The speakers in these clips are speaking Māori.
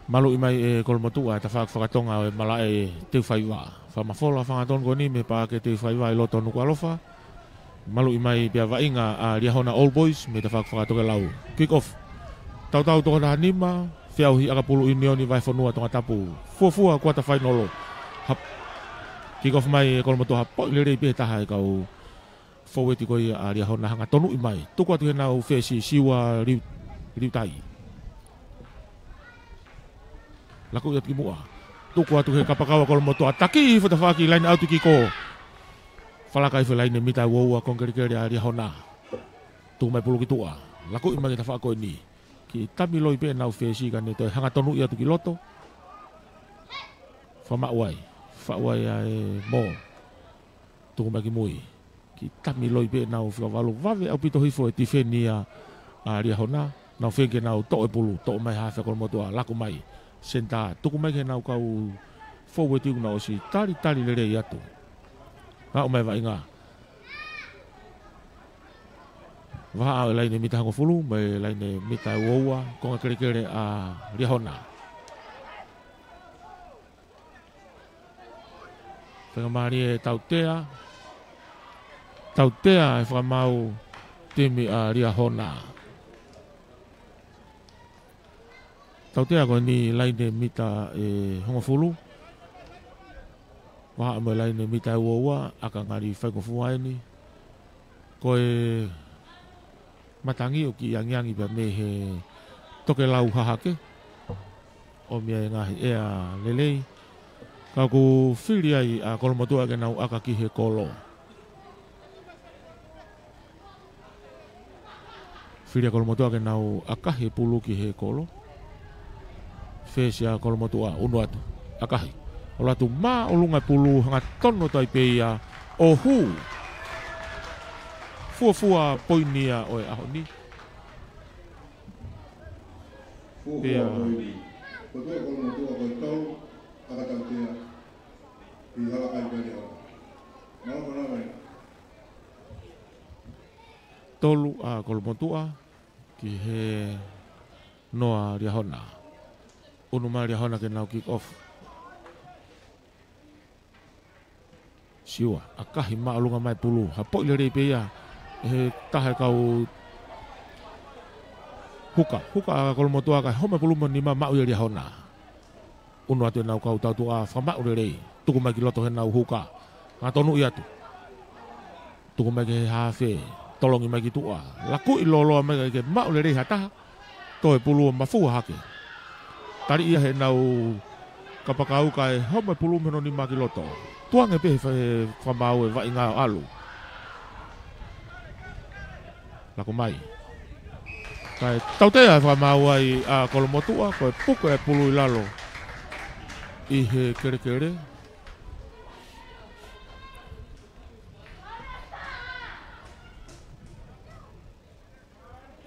Malu imai e kolmotua ta whakatonga e mala e te whaiwa. Whamafola whangaton ko ni me pa ke te whaiwa e loto nuku alofa. Malu imai pia wainga a Riahona All Boys me ta whakatonga lau. Kick off. Tau toko na hanima, whiau hi akapulu unioni vai whanua tonga tapu. Fuafua kua ta whainolo. Kick off mai e kolmotua po lere pia taha e kau foweti koi a Riahona hanga tonu imai. Tuku atu he nau whesi siwa riu tai. Laku ia ki mua. Tuku atu he kapakawa kolmotua taki fota whaki lain autu ki ko. Whalakai whi lain e mita uaua kongkerikere a Riahona. Tuku mai pulu ki tua. Laku ima ki ta whako ni. Ki tami loi pe nau whesi ka ne toi hanga tonu ia tu ki loto. Whamauai. Whauai a e mo. Tuku mai ki mui. Ki tami loi pe nau whikawalu wawe au pito hifo e tifeni a Riahona. Nau whenke nau to e pulu. To mai hawhi kolmotua. Laku mai. Senta, tuku mai ke nau kau forward tiu na osi tari lere i atu. Nga o mai wa inga. Waha au laine mita hango fulu, mai laine mita uoua, konga kere a Riahona. Whenga maari e Tautea. Tautea e whakamau timi a Riahona. Tautea ko ni laine mita e hongofulu. Waha mo laine mita uoua aka ngari whaikofuai ni. Ko e matangi o ki yangi pa me he toke lau hahake. O mia e ngahi e a lelei. Ka ku whiri ai a kolmotua ke nau aka ki he kolo. Whiri a kolmotua ke nau aka he pulu ki he kolo. Fesia kolmotua unu atu akahi ola tu ma olunga pulu hanga tono tai peia ohu fuafua poinia oe aho ni pea kotua kolmotua ko tau akatautea i halakai pele o mau mai tolu a kolmotua ki he noa Riahona. Unu mai Riahona ke nau kick off. Siwa, akahi maalunga mai pulu. Hapoi lere peia. He tahe kau Huka kolmotua kai home pulu manima mau ia Riahona. Unu atu nau kau tau tua whamau lere. Tuku mai ki loto he nau huka. Ngatonu ia tu. Tuku mai ke hafe. Tolongi mai ki tua. Laku iloloa mai ke mau lere hataha. Toe pulu mafua hake. Tari ia he nau kapakau kai home pulu meno ni maki loto. Tuang e pe whamau e vai ngā alu. Lako mai. Kai tautea whamau ai a kolmotua koe puko e pulu i lalo. I he kere.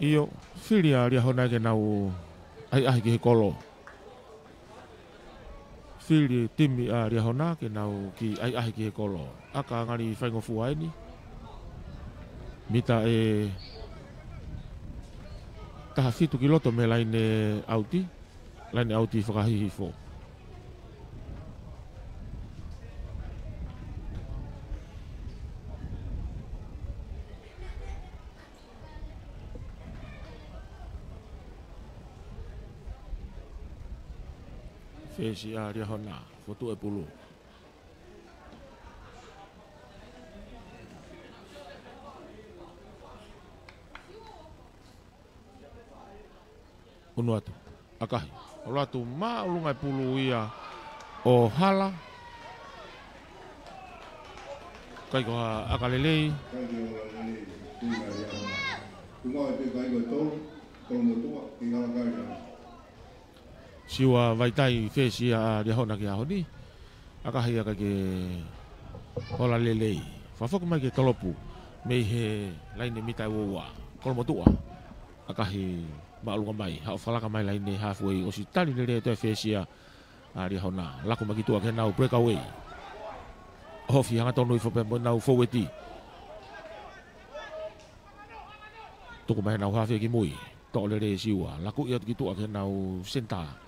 Iyo, whiri a Riahona ke nau ai ki he kolo. Whiri timi a Riahona ke nau ki ai ki he kolo. Aka ngari whaingofu ai ni. Mita e taha fitu ki loto me laine auti. Laine auti whakahihi fo. Fesi a Riahona, foto e pulu. Unu atu, akahi. Olo atu maulungai pulu ia o hala. Kai koha akalelei. Siwa vaitai fesi a Riahona ki aho ni. Akahi aka ke hola lelei. Whawhaku mai ke tolopu. Mei he laine mitai woua. Kolmotua. Akahi maalunga mai. Hao whalaka mai laine halfway. O si tali lere toi fesi a Riahona. Laku maki tua ke nau breakaway. Hofi hanga tonu i whape mo nau foweti. Tuku mai nau hawhi ki mui. Tō lere siwa. Laku ia ki tua ke nau senta.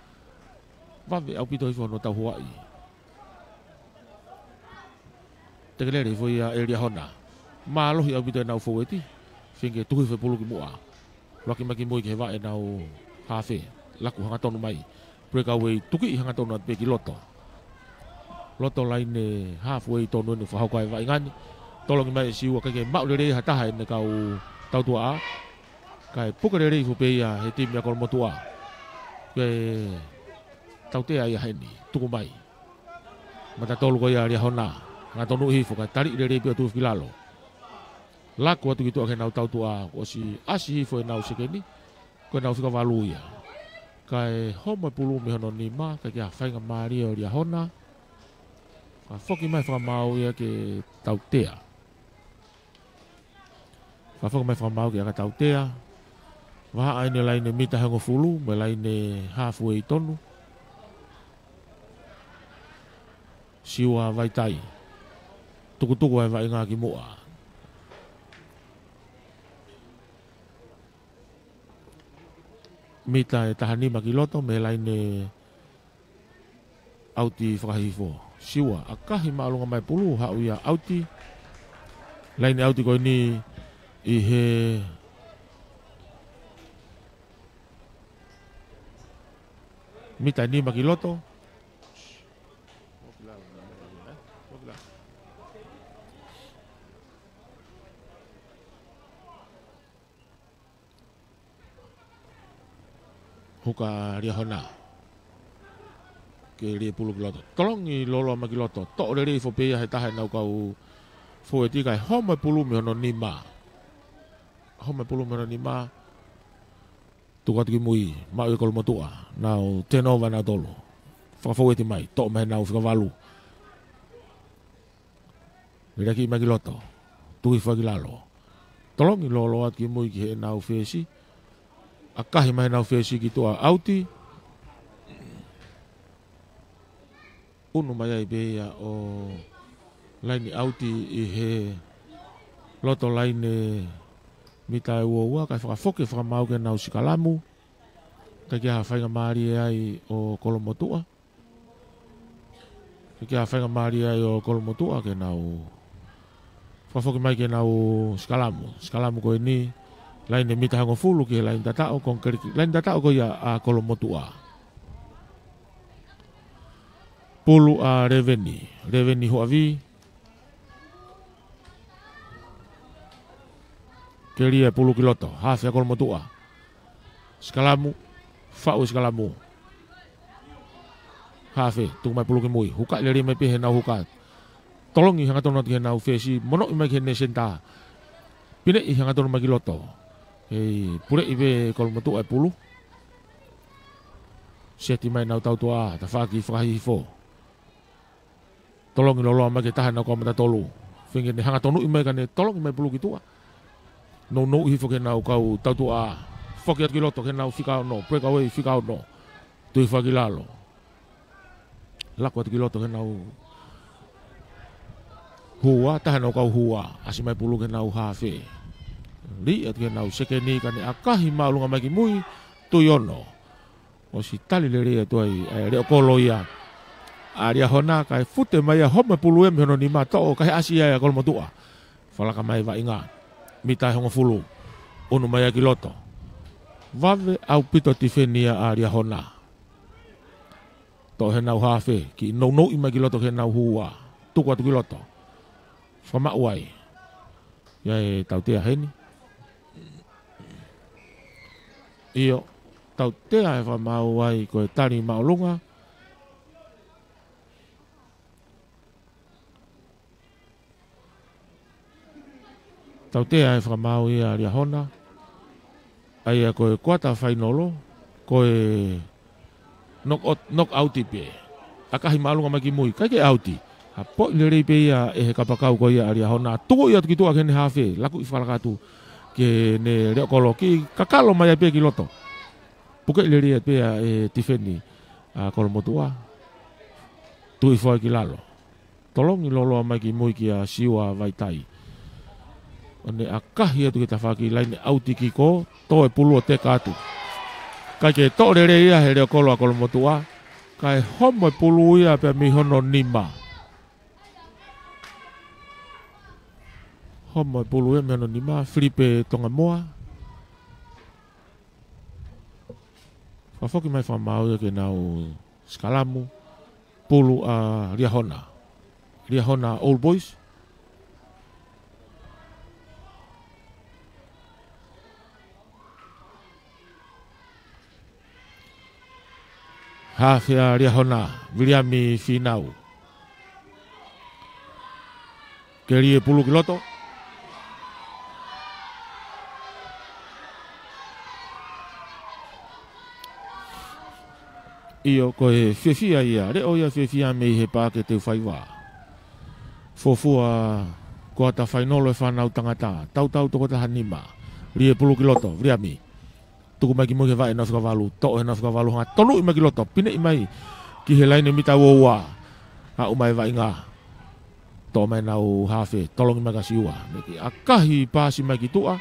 Vave au pito hifo no tau Hawaii. Tekelere foi a Elia Hona. Malohi au pito nau foweti. Finge tuhi fe pulu ki mua. Laki maki moi ki he wae nau hafe. Laku hanga tonu mai. Breakaway tuki hanga tonu at peki loto. Loto laine halfway tonu ni fa haukai wa ingani. Tolong mai siwa kake mau lere hataha ne kau tau tua a. Kai puka lere fu pe ya he tim ya kol motua. Ke tau te ai heni tuku mai. Mata tolu ko ya ria hona. Nga tonu hi fu ka tari lere pe tu filalo. Laku atu gitu akan tau tua o si asi hi fu nau sekeni. Ko nau fika valu ya. Kai homa pulu me hono ni ma ka kia whainga maria o ria hona. Ka whoki mai whamau ia ke tautea. Ka whoki mai whamau ke aka tautea. Waha aine laine mita hango fulu, me laine halfway tonu. Siwa vaitai. Tukutuku ai vai ngā ki mua. Mita e tahanima ki loto me laine auti whakahifo. Siwa, akahi maalunga mai pulu hau ia auti. Laine auti ko ni i he mita ni maki loto. Huka ria hona. Ke ria pulu ki loto. Tolong i lolo maki loto. Tok re ri fo pe he tahe nau kau fo e tikai home pulu mi hono ni ma. Home pulu mi hono ni ma. Tuka tuki mui. Mau i kolo motua. Nau tenova nau tolo. Whakafo e ti mai. Tok mehe nau whikawalu. Ria ki maki loto. Tuki whakilalo. Tolong i lolo at ki mui ki he nau whiesi. Akahi mai nau whiesi ki tua auti. Unu mai ai beia o laini auti i he loto laine mita e ua kai whakafoke whakamau ke nau sikalamu. Kai kia hawhainga maari ai o kolomotua. Kai kia hawhainga maari ai o kolomotua ke nau whakafoke mai ke nau sikalamu. Sikalamu koe ni laine mita hango fulu ki he lain tatao kongkeriki. Lain tatao ko ia a kolomotua. Pulu a reveni. Reveni huavi. Keria pulu kiloto. Hafi a kolomotua. Skalamu. Fau skalamu. Hafi. Tung mai pulu kimui. Huka leri mai pihe nau huka. Tolongi hanga tono ki he nau fesi. Mono imai ki he ne senta. Pine i hanga tono mai kiloto. Hei, pure ibe kolomotua e pulu. Seti mai nau tau tua. Ta whaki whakahi fo. Tolong lolo ama ke tahan nau mata tolu. Finge ne hanga tonu imai kane tolong imai pulu ki tua. No hifo ke nau kau tau tua. Foki at ki loto ke nau fika no. Break away fika no. Tui whaki lalo. Lako at ki loto ke nau hua. Tahan nau kau hua. Asi mai pulu ke nau hafe. Li at ke nau sekeni kane akahi maalunga mai ki mui. Tui ono. O si tali le rea tuai. Reo kolo ia. Aria hona kai fute mai home pulu em hono ni mato kai asia ya kolomotua. Falaka mai va inga. Mita hongo fulu. Unu mai ki loto. Vave au pito tifenia aria hona. To he nau hafe ki no ima ki loto ke nau hua. Tuku atu ki loto. Fama uai. Ia tau tea heni. Iyo tau tea e fama uai ko tari maulunga. Tau tea e whakamau ia ria hona. Ai a koe kuata whainolo. Koe knock outi pe. Akahi maalunga mai ki mui. Kai ke outi. Ha po ile rei pe ia e he kapakau ko ia ria hona. Tuko ia tuki tua kene hafe. Laku i whalakatu. Ke ne reo kolo ki kakalo mai pe ki loto. Puke ile rei pe ia e tifeni. A kolomotua. Tui whai ki lalo. Tolongi lolo mai ki mui ki a siwa vaitai. Ane akahi atu kita whaki laine auti ki ko, to e pulu o te kātu. Kai ke tō rere ia he reo kolo a kolomotua, Kai homo pulu ia pe mi hono nima. Homo pulu ia mi hono nima. Filipe tonga moa. Fafoki mai whamau ia ke nau skalamu. Pulu a Riahona. Riahona Old Boys. Hafia Riahona, Viliami Finau. Kerie pulu kiloto. Iyo koe fefia ia, re oia fefia mei he pāke te whaiwa. Fofua koa ta whainolo e whanau tangata, tau toko ta hanima. Rie pulu kiloto, Viliami. Tuku mai ki mo he vai na whakavalu, to he na whakavalu hanga, tonu i mai ki loto, pine i mai ki he laine mita ua, a umai vai ngā, to mai nau hawhe, tolongi mai ka siua, a kahi pāsi mai ki tua,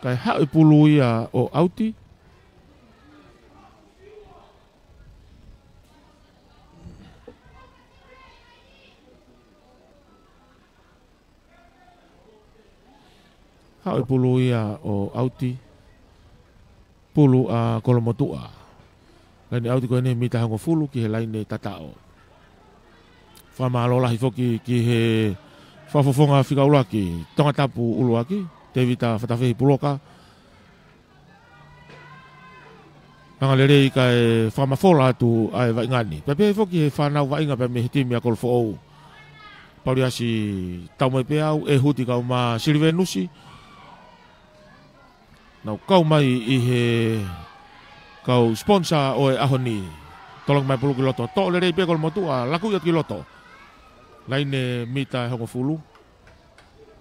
kai hau i pulu ia o auti, hau i pulu ia o auti, pulu a kolomotua. Laini auti koe ne mita hango fulu ki he laine tatao. Whamalola hi foki ki he whafofonga whikaulaki, tonga tapu uluaki, te vita whatawhi puloka. Anga lere i kai whamafola atu ai vaingani. Pepe foki he whanau vainga pe me he timi a kolfo ou. Pauriasi tau mai pe au, e huti kau ma Silivenusi. Nau kau mai i he kau sponsor o e ahoni. Tolong mai pulu kiloto. To le rei pekol motua. Laku iat kiloto. Laine mita e hongo fulu.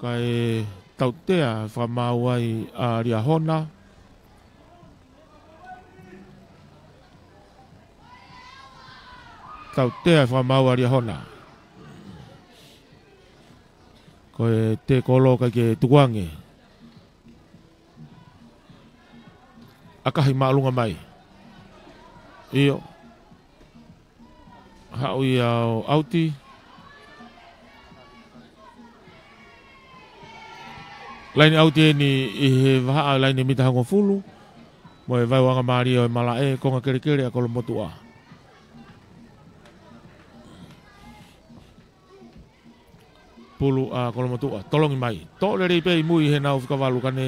Kai tau tea whamau ai a Riahona. Tau tea whamau a Riahona. Koe te kolo kai ke tukuange. Akahi maalunga mai. Iyo. Hau i au auti. Laini auti e ni i he waha laini mita hango fulu. Mo e vai wanga maari o e mala e konga kere a kolomotua. Pulu a kolomotua. Tolongi mai. To le rei pei mui he nau whikawalu kane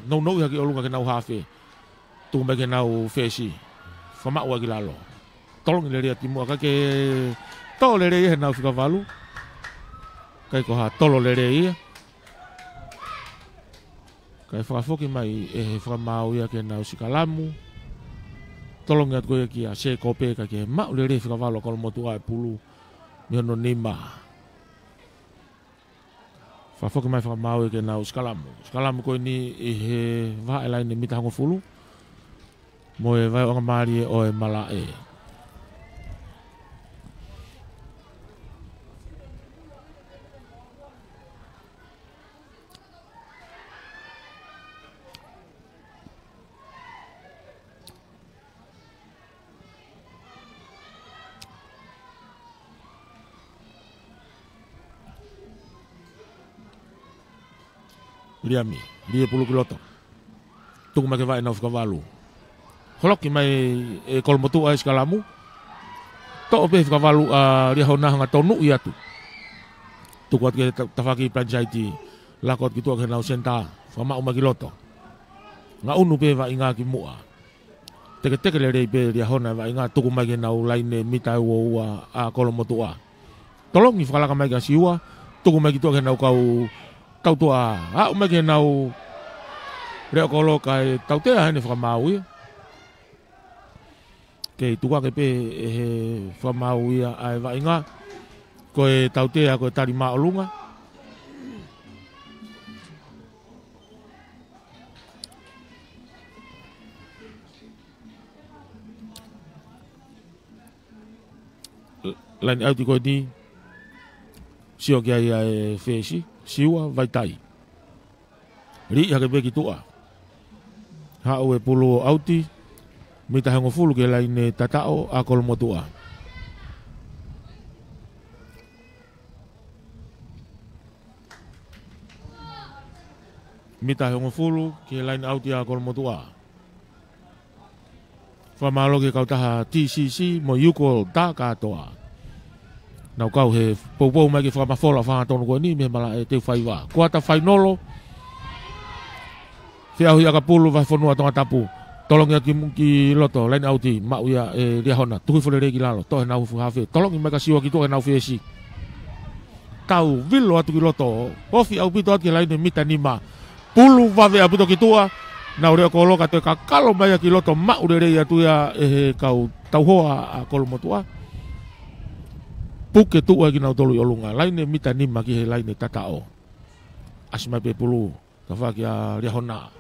nau haki olunga ke nau hawhe. Tu mai ke nau fesi. Whamau agi lalo. Tolongi le rea timu aka ke to le rea he nau whikawalu. Kai koha tolo le rea ia. Kai whakafoki mai e he whamau ia ke nau sikalamu. Tolongi atu koe ki a se kope ka ke mau le rea whikawalu kolomotua e pulu. Mihono nima. Whafoki mai whamau ia ke nau sikalamu. Sikalamu koe ni i he waha elaine mita hango fulu. Mo e vai onga maari o e mala e. Riami, 10 kiloto. Tuku mai ke vai na whakavalu. Holoki mai e kolomotua e skalamu. To ope whakavalu a Riahona hanga tonu i atu. Tuku atu ke tawhaki planchaiti. Lakot ki tuak he nau senta. Whamau mai kiloto. Nga unu pe wa inga ki mua. Teke le rei pe Riahona wa inga tuku mai ke nau laine mita ua a kolomotua. Tolongi whakalaka mai ka siua. Tuku mai ki tuak he nau kau tua. Ha umai ke nau reo kolo kai tautea hene whamau ia. Kei tukua ke pe he whamau ia ai wainga. Koe tautea koe tari maolunga. Lain auti koe ni. Sio kia ia e whesi. Siua vai tai. Ri hake pe ki tua. Hau e pulu auti. Mita hango fulu ke laine tatao a kolomotua. Mita hango fulu ke laine auti a kolomotua. Whamalo ke kautaha TCC mo yuko ta katoa. Nau kau he poupou mai ke whamafola whangatonu koe ni me mala e te whaiwa. Kuata whainolo. Whiahui aka pulu vai whanua tonga tapu. Tolongi ki loto lain auti mau ia e ria hona tuhi fole regi lalo tohe nau fu hafe tolongi mai ka siwa ki tohe nau fiesi tau vilo atu ki loto ofi au pito atu ki lain mita nima pulu vave apito ki tua nau rea ko loka te kakalo mai ki loto mau rei atu ia e kau tau hoa a kolomotua puke tua ki nau tolu i olunga lain mita nima ki he lain tatao asmai pe pulu ka whaki a ria hona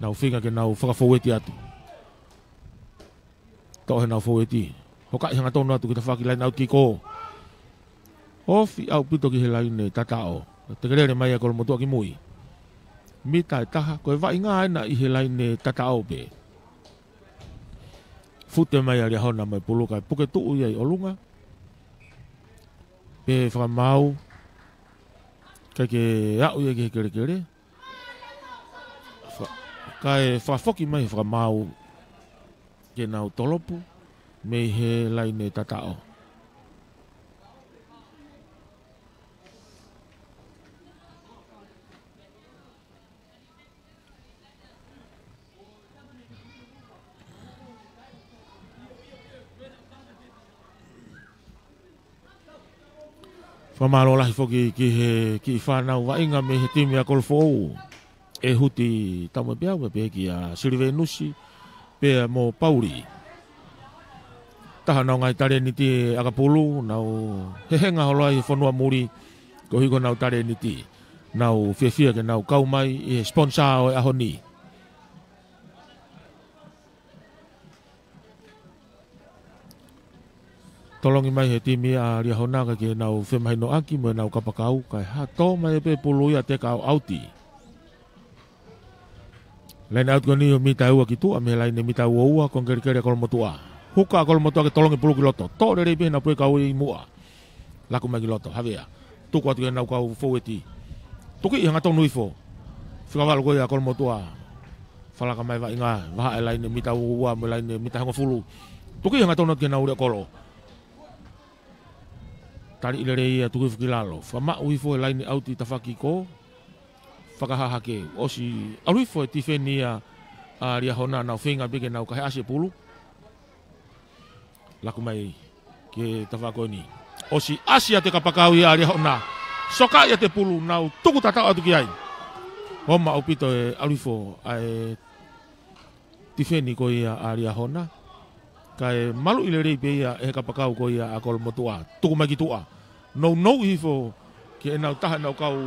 nau whinga ke nau whakafoueti atu. Tohe nau foueti. Hokai hanga tonu atu ki ta whaki lain auti ko. Ofi au pito ki he laine tatao. Te kerere mai a kolomotua ki mui. Mita e taha koe vai ngā ena i he laine tatao pe. Fute mai a ria hona mai pulukai. Puke tuu iai olunga. Pe whakamau. Kai ke au iai ki he kere kere. Kai whafoki mai whakamau ke nau tolopu me he laine tatao. Whamalo lahi foki ki whanau wainga me he timi a kolfou. E huti tamo piau me pe ki a Sirive Nusi pe mo Pauri. Taha nau ngai tare ni ti akapulu nau hehenga holo ai whanua muri ko hiko nau tare ni ti nau whiawhia ke nau kau mai e sponsor o e ahoni. Tolongi mai he timi a ria honaka ke nau whemahino aki mo nau kapakau kai hato mai pe pulu ia te kau auti. Lain out ko ni mita ua ki tua me lain mita ua kon kere kolomotua. Huka kolomotua ke tolongi pulu ki loto. To re be na pui kau i mua. Laku mai ki loto havea. Tuku atu ke nau kau foueti. Tuki i hanga tonu ifo. Whikawalo koe a kolomotua. Whalaka mai vai ngā. Waha e lain mita ua me lain mita hanga fulu. Tuki i hanga tonu ke nau rea kolo. Tari ile rei a tuki whakilalo. Whamau ifo e lain auti tawhaki ko. Whakahahake, osi arifo e tifeni a ria hona nau whinga bige nau kahe ase pulu. Laku mai ke tawhako ni. Osi asia te kapakau i a ria hona. Soka ia te pulu nau tuku tatau atu ki ai. Homa au pito e arifo e tifeni ko i a ria hona. Ka e malu ile rei pe ia e kapakau ko i a kolomotua. Tuku mai ki tua. No ifo ke e nau taha nau kau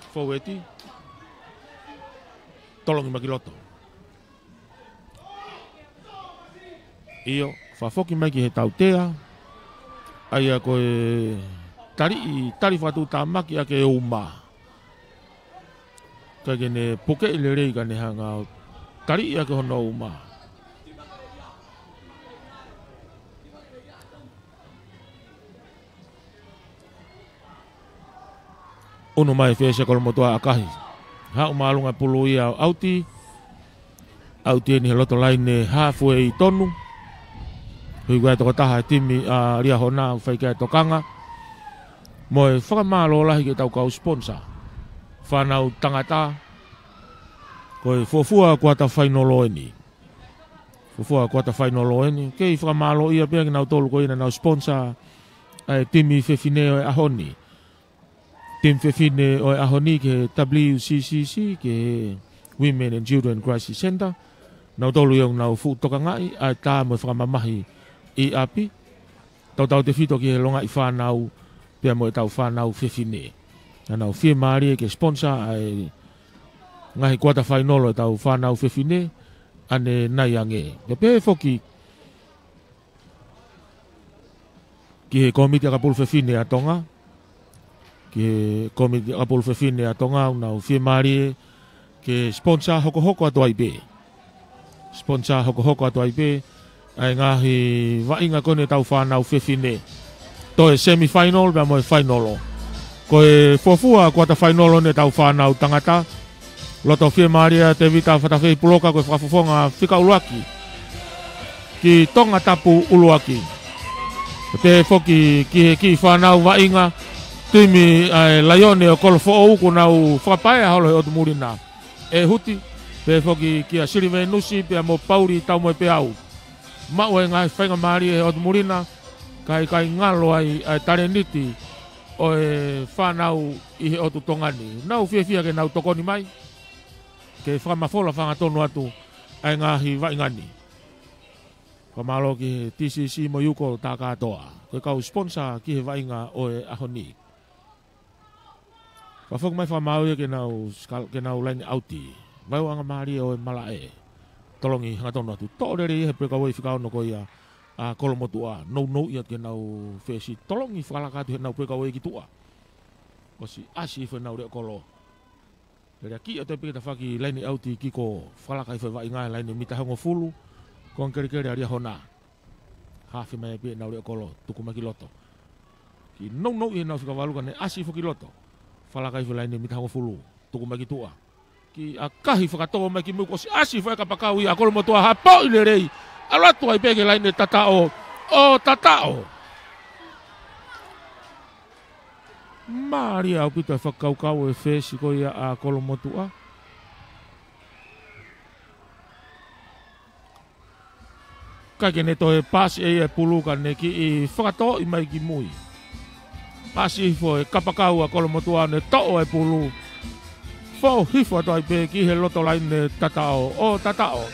foueti tolongi makiloto iyo whafoki mai ki he tautea aia koe tari whatu tamaki ake uma kai kene puke ile rei ka ne hanga tari ake hono uma Uno mai fese kolomotua akahi. Hau maalunga pulu ia auti. Auti ni loto laine halfway tonu. Hui kai toko taha timi a ria hona whai kai tokanga. Moe whakamalo lahi ke tau kau sponsor. Whanau tangata. Koe fuafua kua ta whainolo eni. Fuafua kua ta whainolo eni. Kei whakamalo ia pia ki nau tolu ko ina nau sponsor. Timi whewhineo e ahoni. Tim Fefine o ahoni ke WCCC ke Women and Children Crisis Center. Nau tolu yung nau fu toka ngai a ta mo whakamamahi i api. Tau te fito ki he longa i whanau pia mo e tau whanau Fefine. Nau fie maari ke sponsor ai ngahi kuata whainolo e tau whanau Fefine ane nai ange. Pe foki ki he komiti akapulu Fefine a tonga. Ke komiti apol fefine a tonga na fie mari ke sponsor hoko atu ai be sponsor hoko atu ai pe ai ngahi vainga kone tau whanau whewhine. To e semi-final bea mo e final. Ko e fofua quarter final ne tau whanau tangata. Loto whia maria te vita whatawhi puloka ko e whakafofonga whika uluaki. Ki tonga tapu uluaki. Te foki ki whanau vainga. Timi laione o kolofo o uku nau whakapaea holo he o tumurina. E huti. Pe foki kia sirive nusi pia mo pauri tau mo e pe au. Mau e ngai whainga maari e o tumurina. Kai ngalo ai tareniti o e whanau i he o tutongani. Nau fia ke nau tokoni mai. Ke whamafola whangatonu atu ai ngahi waingani. Whamalo ki he TCC mo yuko tā katoa. Koe kau sponsor ki he wainga o e ahoni. Whafok mai whamau e ke nau laini auti. Vai anga maari o e malae. Tolongi hangatonu atu. Tōrere he preka wei whikao no koia. A kolomotua. No ia ke nau whesi. Tolongi whakalakatu he nau preka wei ki tua. Kosi asi whenau rea kolo. Rea ki a te pika whaki laini auti ki ko whalakai whai vai ngai laini mita hongo fulu. Kon kere aria hona. Hafi mai pia nau rea kolo. Tukumaki loto. Ki no ia nau whikawaluka ne asi whaki loto. Whalakai whai laini mita hongo fulu. Tukumaki tua. Ki a kahi whakatoa mai ki muko si asi whai kapakau i a kolomotua hapo i le rei. Alatu ai peke laini tatao. O tatao. Maria au pita whakaukau e whesi ko ia a kolomotua. Kai ke ne toe pasi e puluka ne ki i whakatoa i mai ki mui. Pasi fo e kapakau a kolomotua ne to'o e pulu. Fo hifo to ai pe ki he loto laini tatao. O tatao.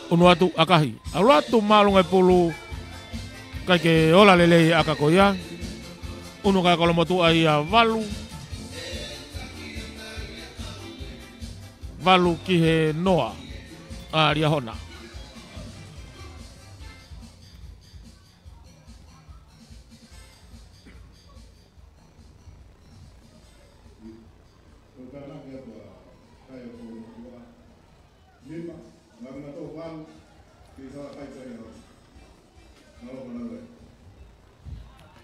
Unu atu akahi. Alu atu malunga pulu. Kai ke ola lelei akakoia. Unu kai kolomotu ai a valu. Valu ki he noa. A ria hona.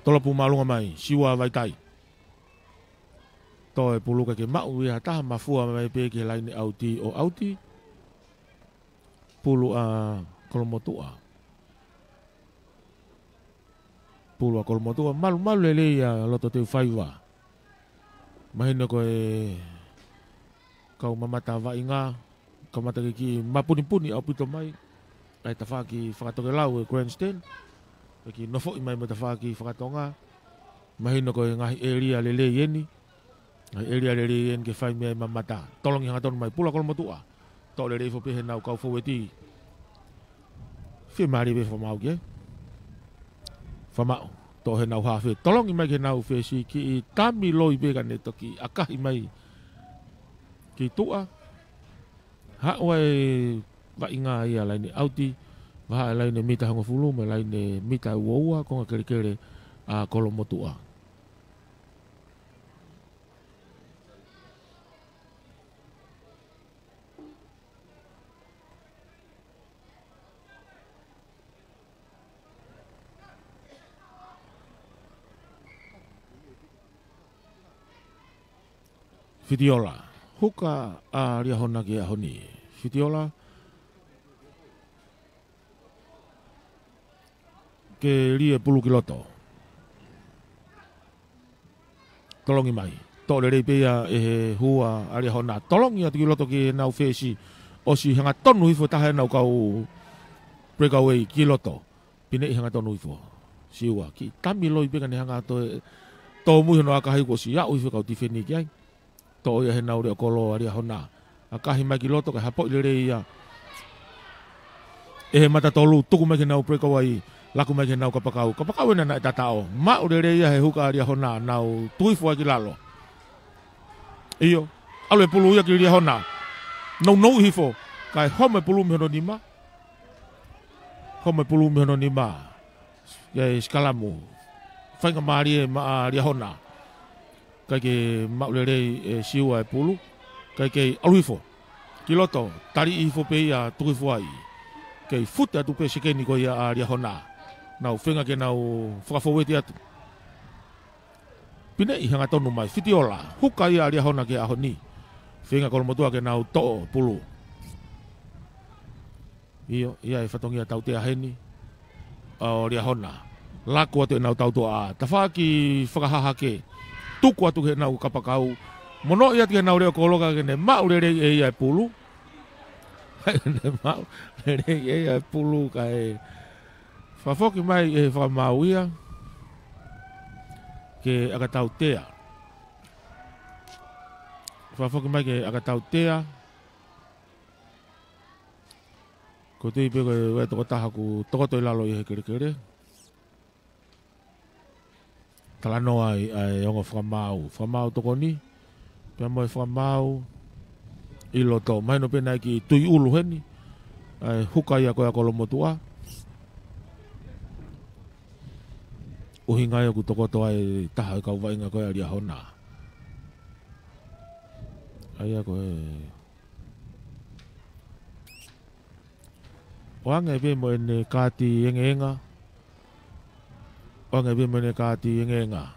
Tolopu malunga mai, siwa vai tai. To e puluka ke mau ia taha mafua mai pe ke laini auti o auti. Pulu a kolomotua. Pulu a kolomotua malu lele ia loto te whaiwa. Mahina ko e kau mamata vai ngā. Kau mata ki mapuni au pito mai. Ai ta whaki whakatoke lau e grandstand. Ki nofo i mai mata whaki whakatonga. Mahina ko e ngahi area lele ieni. Ngahi area lele ieni ke whai mea i mamata. Tolongi hangatonu mai pula kolomotua. Tau lele ifo pehe nau kau foweti. Whia maari be whamau ke. Whamau. To he nau hawhi. Tolongi mai ke nau whesi ki i tami loi be kane toki. Akahi mai. Ki tua. Hawa e vainga ia laini auti. Vaha laine mita hango fulu, me laine mita uoua, konga kere a kolomotua. Fitiola. Huka a ria hona ki a honi. Fitiola. Ke rie pulu kiloto. Tolongi mai. Tole rei pea e hua aria hona. Tolongi atu kiloto ki nau whesi o si hanga tonu hifo taha nau kau breakaway ki loto. Pine i hanga tonu hifo. Siwa ki tami loi beka ni hanga to mui hono akahi ko si au hifo kau tifeni ki ai. To ia he nau rea kolo aria hona. Akahi mai ki loto ka hapo i lere ia. E he mata tolu tuku mai ki nau breakaway. Laku mai ki nau kapakau. Kapakau ena na itatao. Mau lere ia he huka aria hona nau tuifo ai ki lalo. Iyo. Alu e pulu ia ki ria hona. Nau hifo. Kai home pulu mi hono nima. Home pulu mi hono nima. Ia skalamu. Whainga maari e maa ria hona. Kai ke maulere e siua e pulu. Kai ke alu hifo. Ki loto. Tari i hifo pe ia tukifo ai. Kai fute atu pe sikeni ko ia a ria hona. Nau whenga ke nau whakafoweti atu. Pine i hanga tonu mai. Fitiola. Huka ia ria hona ke aho ni. Whenga kono motua ke nau to'o pulu. Iyo, ia e whatongia tau te aheni. O ria hona. Laku atu e nau tau toa. Ta whaki whakahaha ke. Tuku atu ke nau kapakau. Mono ia ke nau reo koloka ke ne maurere e ia e pulu. Ne maurere e ia e pulu ka e. Whafoki mai e whamau ia. Ke akatau tea. Whafoki mai ke akatau tea. Ko tui pe koe wea toko taha ku toko toi lalo i he kere kere. Talano ai ongo whamau. Whamau toko ni. Pea moe whamau. I loto. Maino pena ki tui ulu heni. Huka ia koe a kolomotua. Uhi ngai aku toko toa e taha kau wainga koe aria hona. Aia koe. Oanga e be mo ene kāti enga. Oanga e be mo ene kāti enga.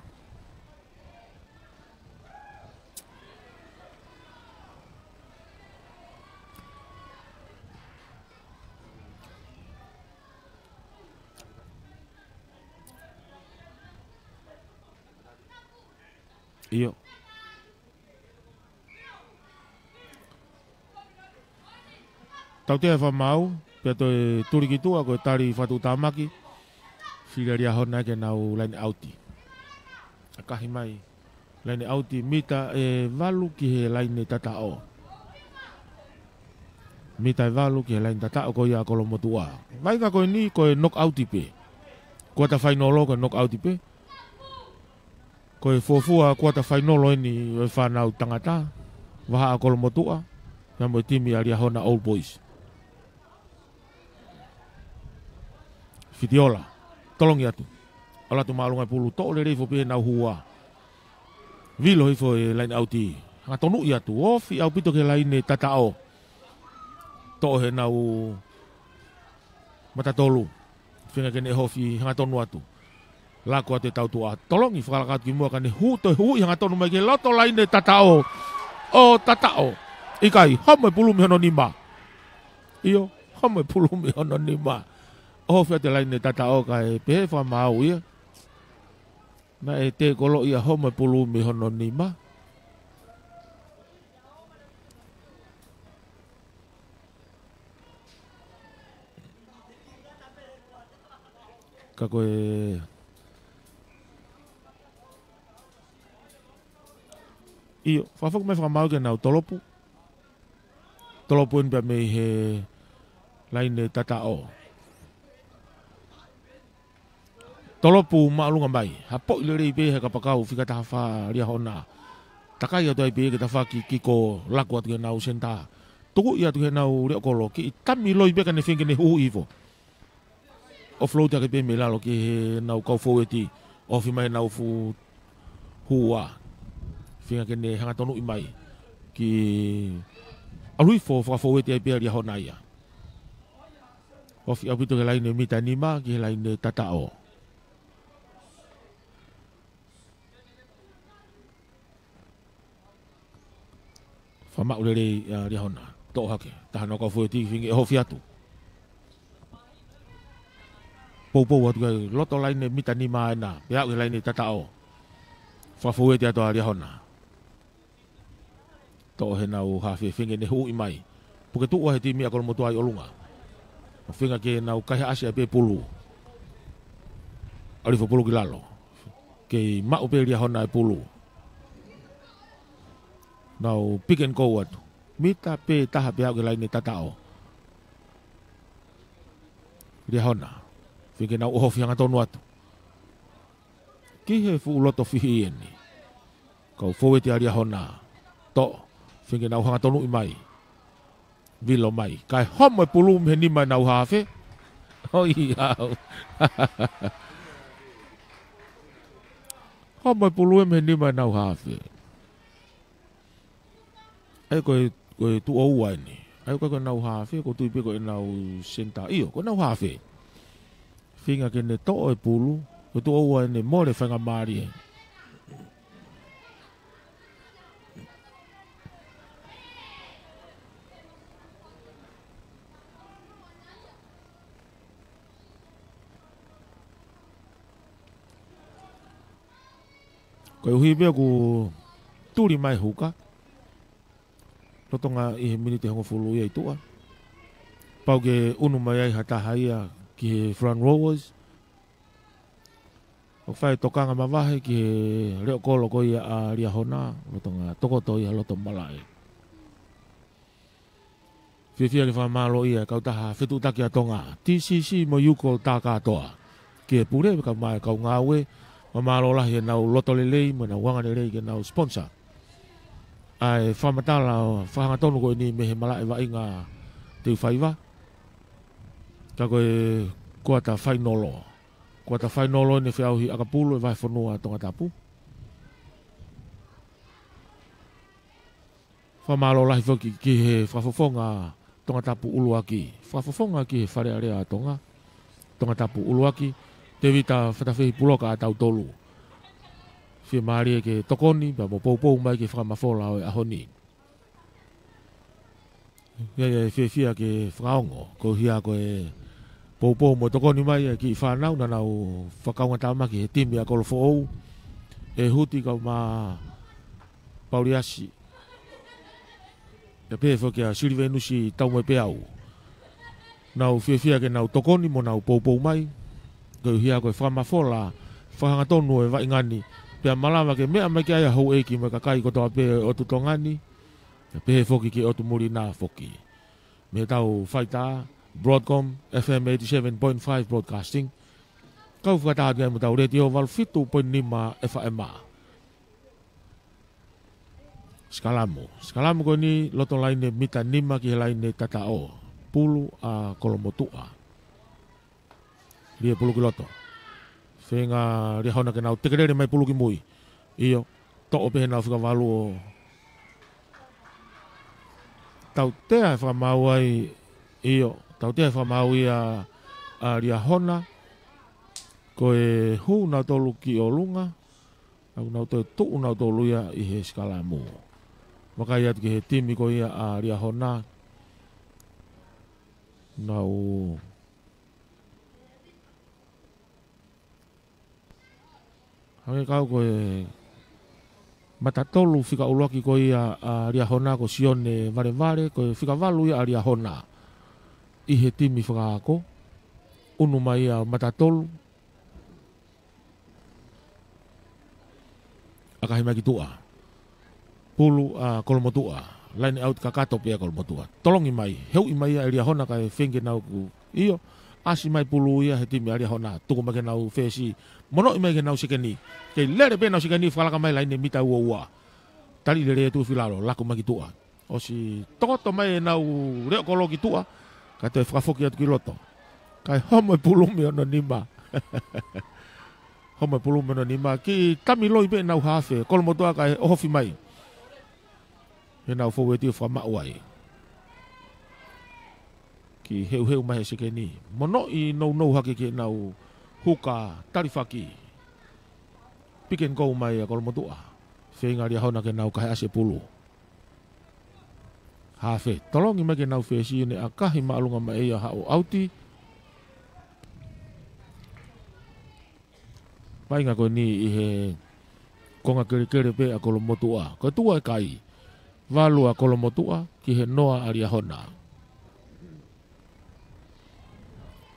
Iyo. Tau te e whamau. Pea toi turikitua koe tari whatu tamaki. Whigaria hona ke nau laini auti. Akahi mai. Laini auti mita e walu ki he laini tatao. Mita e walu ki he laini tatao ko ia kolomotua. Vainga koe ni koe knock auti pe. Kua ta whainolo koe knock auti pe. Koe fuafua kua ta whainolo ini e whanau tangata. Waha a kolomotua. Pea moe timi aria hona Old Boys. Fitiola, tolongi atu. Ala tu maalunga pulu to le reifo pe nau hua. Vilo hifo e lain auti. Hanga tonu i atu. Ofi au pito ke lain e tatao. To he nau matatolu. Whenga kene hofi hanga tonu atu. Lako ate tau tua. Tolongi whakalakatu ki mua kane hu toi hui hanga tonu mai ke loto lain e tatao. O tatao. Ikai, hame pulu mi hono nima. Iyo, hame pulu mi hono nima. O fia te laine tatao ka e pehe whamau ia. Na e te kolo ia home pulu mi hono nima. Ka koe... Iyo, whawhak me whamau ke nau tolopu. Tolopu in pia me he laine tatao. Tolopu maalunga mai. Hapo ileri pe he kapakau fika taha ria hona. Takai atu ai pe ke taha ki ko laku atu ke nau senta. Tuku ia atu ke nau rea kolo. Ki tami loi beka ne whenke ne hu ivo. O float ake pe me lalo ki he nau kau foweti. O fi mai nau fu hua. Whenga ke ne hanga tonu i mai. Ki alui fo foweti ai pe ria hona ia. O fi apito ke laine mita nima ki he laine tatao. Whamak lere ria hona. Tō hake. Taha no kau fueti whingi e hofi atu. Pou atu kai loto laine mita ni maena. Pea ke laine tatao. Whafueti atu a ria hona. Tō he nau hawhi whingi ne hui mai. puke tu he timi akol motu ai olunga finga ke nau kai asia pe pulu ali fo pulu kilalo ke ma upe ria hona e pulu nau pick and go atu mita pe taha pe au ke laini tatao ria hona finga nau oho fianga tonu atu ki he fu loto fihi eni kau foweti aria hona to finga nau hanga tonu i mai vilo mai kai homo e pulu me ni mai nau hafe oi au homo e pulu me ni mai nau hafe ai koe tu ou ai ni ai koe nau hafe ko tu pe ko nau senta io ko nau hafe finga ke ne to e pulu ko tu ou ai ni more fanga mari ko hui be ku turi mai huka rotonga I minute hongo fulu ia itua pau ke unu mai ai hata haia ki front rowers o fai tokanga mavahe ki reo kolo ko ia a ria hona rotonga tokoto ia loto malai fifia ke fa malo ia kau taha fetu taki atonga TCC mo yuko taka toa ke pure ka mai kau ngawe mamalo lah ye nau loto lele mo na wanga lele ke nau sponsor ai famatala fanga tonu ko ni me mala e inga te faiva ka ko quarter final ni fe au hi akapulo e vai fonua tonga tapu famalo lah foki ki he fafofonga tonga tapu uluaki fafofonga ki fare area tonga tapu uluaki te vita whatawehi puloka a tau tolu. Whia maari ke tokoni, pa mo poupou mai ke whakamafola o e ahoni. Ia whia ke whakaongo, ko hia ko e poupou mo tokoni mai ki whanau, na nau whakaunga tamaki he timi a kolofo ou, e huti kau ma Pauriasi. E pēwha ke a Sirivenusi tau mai peau. Nau whia ke nau tokoni mo nau poupou mai, ko hia ko whamafola whahangatonu e waingani pia malama ke mea mai ke aia hou eki mai kakai ko toa pe o tutongani pe foki ki o tumuri na foki me tau whaita Broadcom FM 87.5 Broadcasting kau whakatahat ngai mo tau radio wal fitu poin nima FMA Skalamu ko ni loto laine mita nima ki laine tatao pulu a kolomotua Ria pulu ki loto. Whenga ria hona ke nau tekerere mai pulu ki mui. Iyo, to pehe nau whikavalu o tau tea e whamau ai iyo, tau tea e whamau i a ria hona ko e hu nau tolu ki o lunga au nau to tuu nau tolu ia I he Skalamu. Maka ia ki he timi ko ia a ria hona nau Hake kau ko e matatolu whika uloki ko ia a ria hona ko sione vare ko e whika valu ia a ria hona. I he timi whakaako. Unu mai a matatolu. Akahi mai ki tua. Pulu a kolomotua. Laini out kakato pia kolomotua. Tolongi mai. Heu I mai a ria hona ka e whenge nau ku. Iyo. Asi mai pulu ia he timi a ria hona. Tuku mai ke nau whesi. Mono I mai ke nau sikeni. Ke lere pe nau sikeni whalaka mai laine mita ua. Tali lere tu filalo. Laku mai ki tua. O si tokoto mai nau reo kolo ki tua. Ka te whakafoki atu ki loto. Kai homo e pulumi ono nima. Homo e pulumi ono nima. Ki tami loi pe nau hafe. Kolo motoa kai ohofi mai. He nau foweti whamau ai. Ki heu mai sikeni. Mono I nou hake ki nau huka tarifaki. Pick and go mai a kolomotua. Whenga ria hauna ke nau kahe ase pulu. Hafe. Tolongi mai ke nau whesi ne a kahi maalunga mai ea hao auti. Painga ko ni I he konga kere pe a kolomotua. Ko tua e kai. Walu a kolomotua ki he noa a ria hona.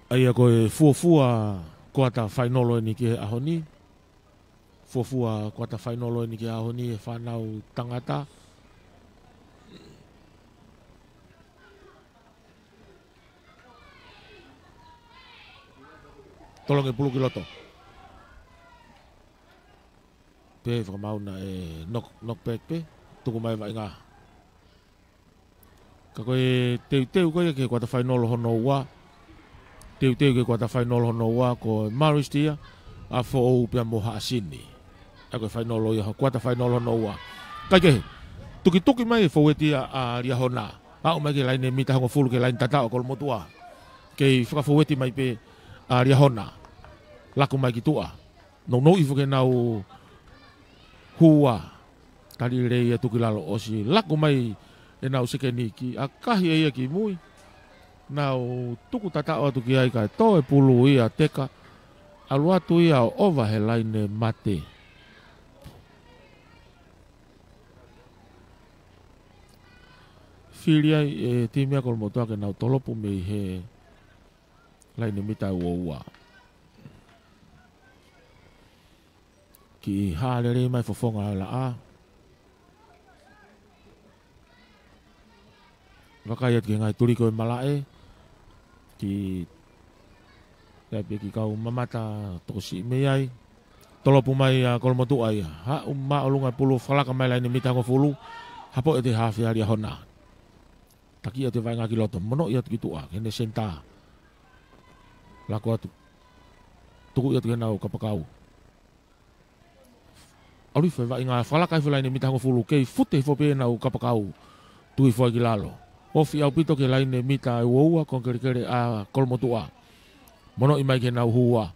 Aia koe fuafua kuata whainolo ni ki ahoni. Fuafua kuata whainolo ni ki ahoni e whanau tangata. Tolong e pulu ki loto. Pe whakamauna e knock back pe. Tuku mai vai ngā. Ka koe teu koe ke kuata whainolo hono ua. Teu ke kuata whainolo hono ua ko Maris tia. A fo o pia moha asini. A koe whainolo ia kuata whainolo hono ua. Kai ke, tuki mai e foweti a ria hona. A o mai ke laine mita hongo fulu ke laine tata o kol motua. Ke whakafoweti mai pe a ria hona. Laku mai ki tua. No ifo ke nau hua. Tari rei e tuki lalo osi. Laku mai e nau seke ni ki a kahi e ia ki mui. Nau tuku tata o tuki ai kai to e pulu ia teka. Alu atu ia o ova he laine mate. Filia e timia kol motua ke nau tolopu mei he laine mita ua. Ki haalere mai fofonga la a. Wakaiat ki ngai turi koe malae. Ki Kape ki kau mamata tosi mei ai. Tolopu mai kol motu ai. Ha umma olunga pulu falaka mai laine mita ngo fulu. Hapo e te hafi aria hona. Taki ate vai ngaki loto. Mono iat ki tua. Kene senta. Lako atu. Tuku iat kena o kapakau. Auri fai vai ngā falaka i laine mita ngo fulu. Kei fute fope na o kapakau. Tui foi ki lalo. Ofi au pito ke laine mita e uaua. Kon kere a kol motu a. Mono i mai ke nau hua.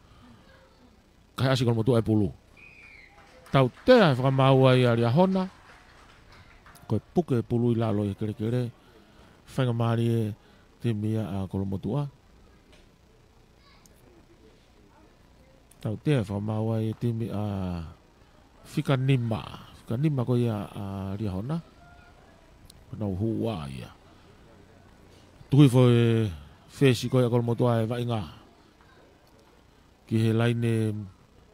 Kai asi kol motu ai pulu. Tau tea e whakamau ai aria hona. Koe puke pulu i lalo i kere. Whainga maari e te mia a kol motu a. Tau tea e whakamau ai te mia a Fika nima. Fika nima koe ia aria hona. Nau hua ia. Tui foi fesi koe a kol motu ai vai ngā. Ki he laine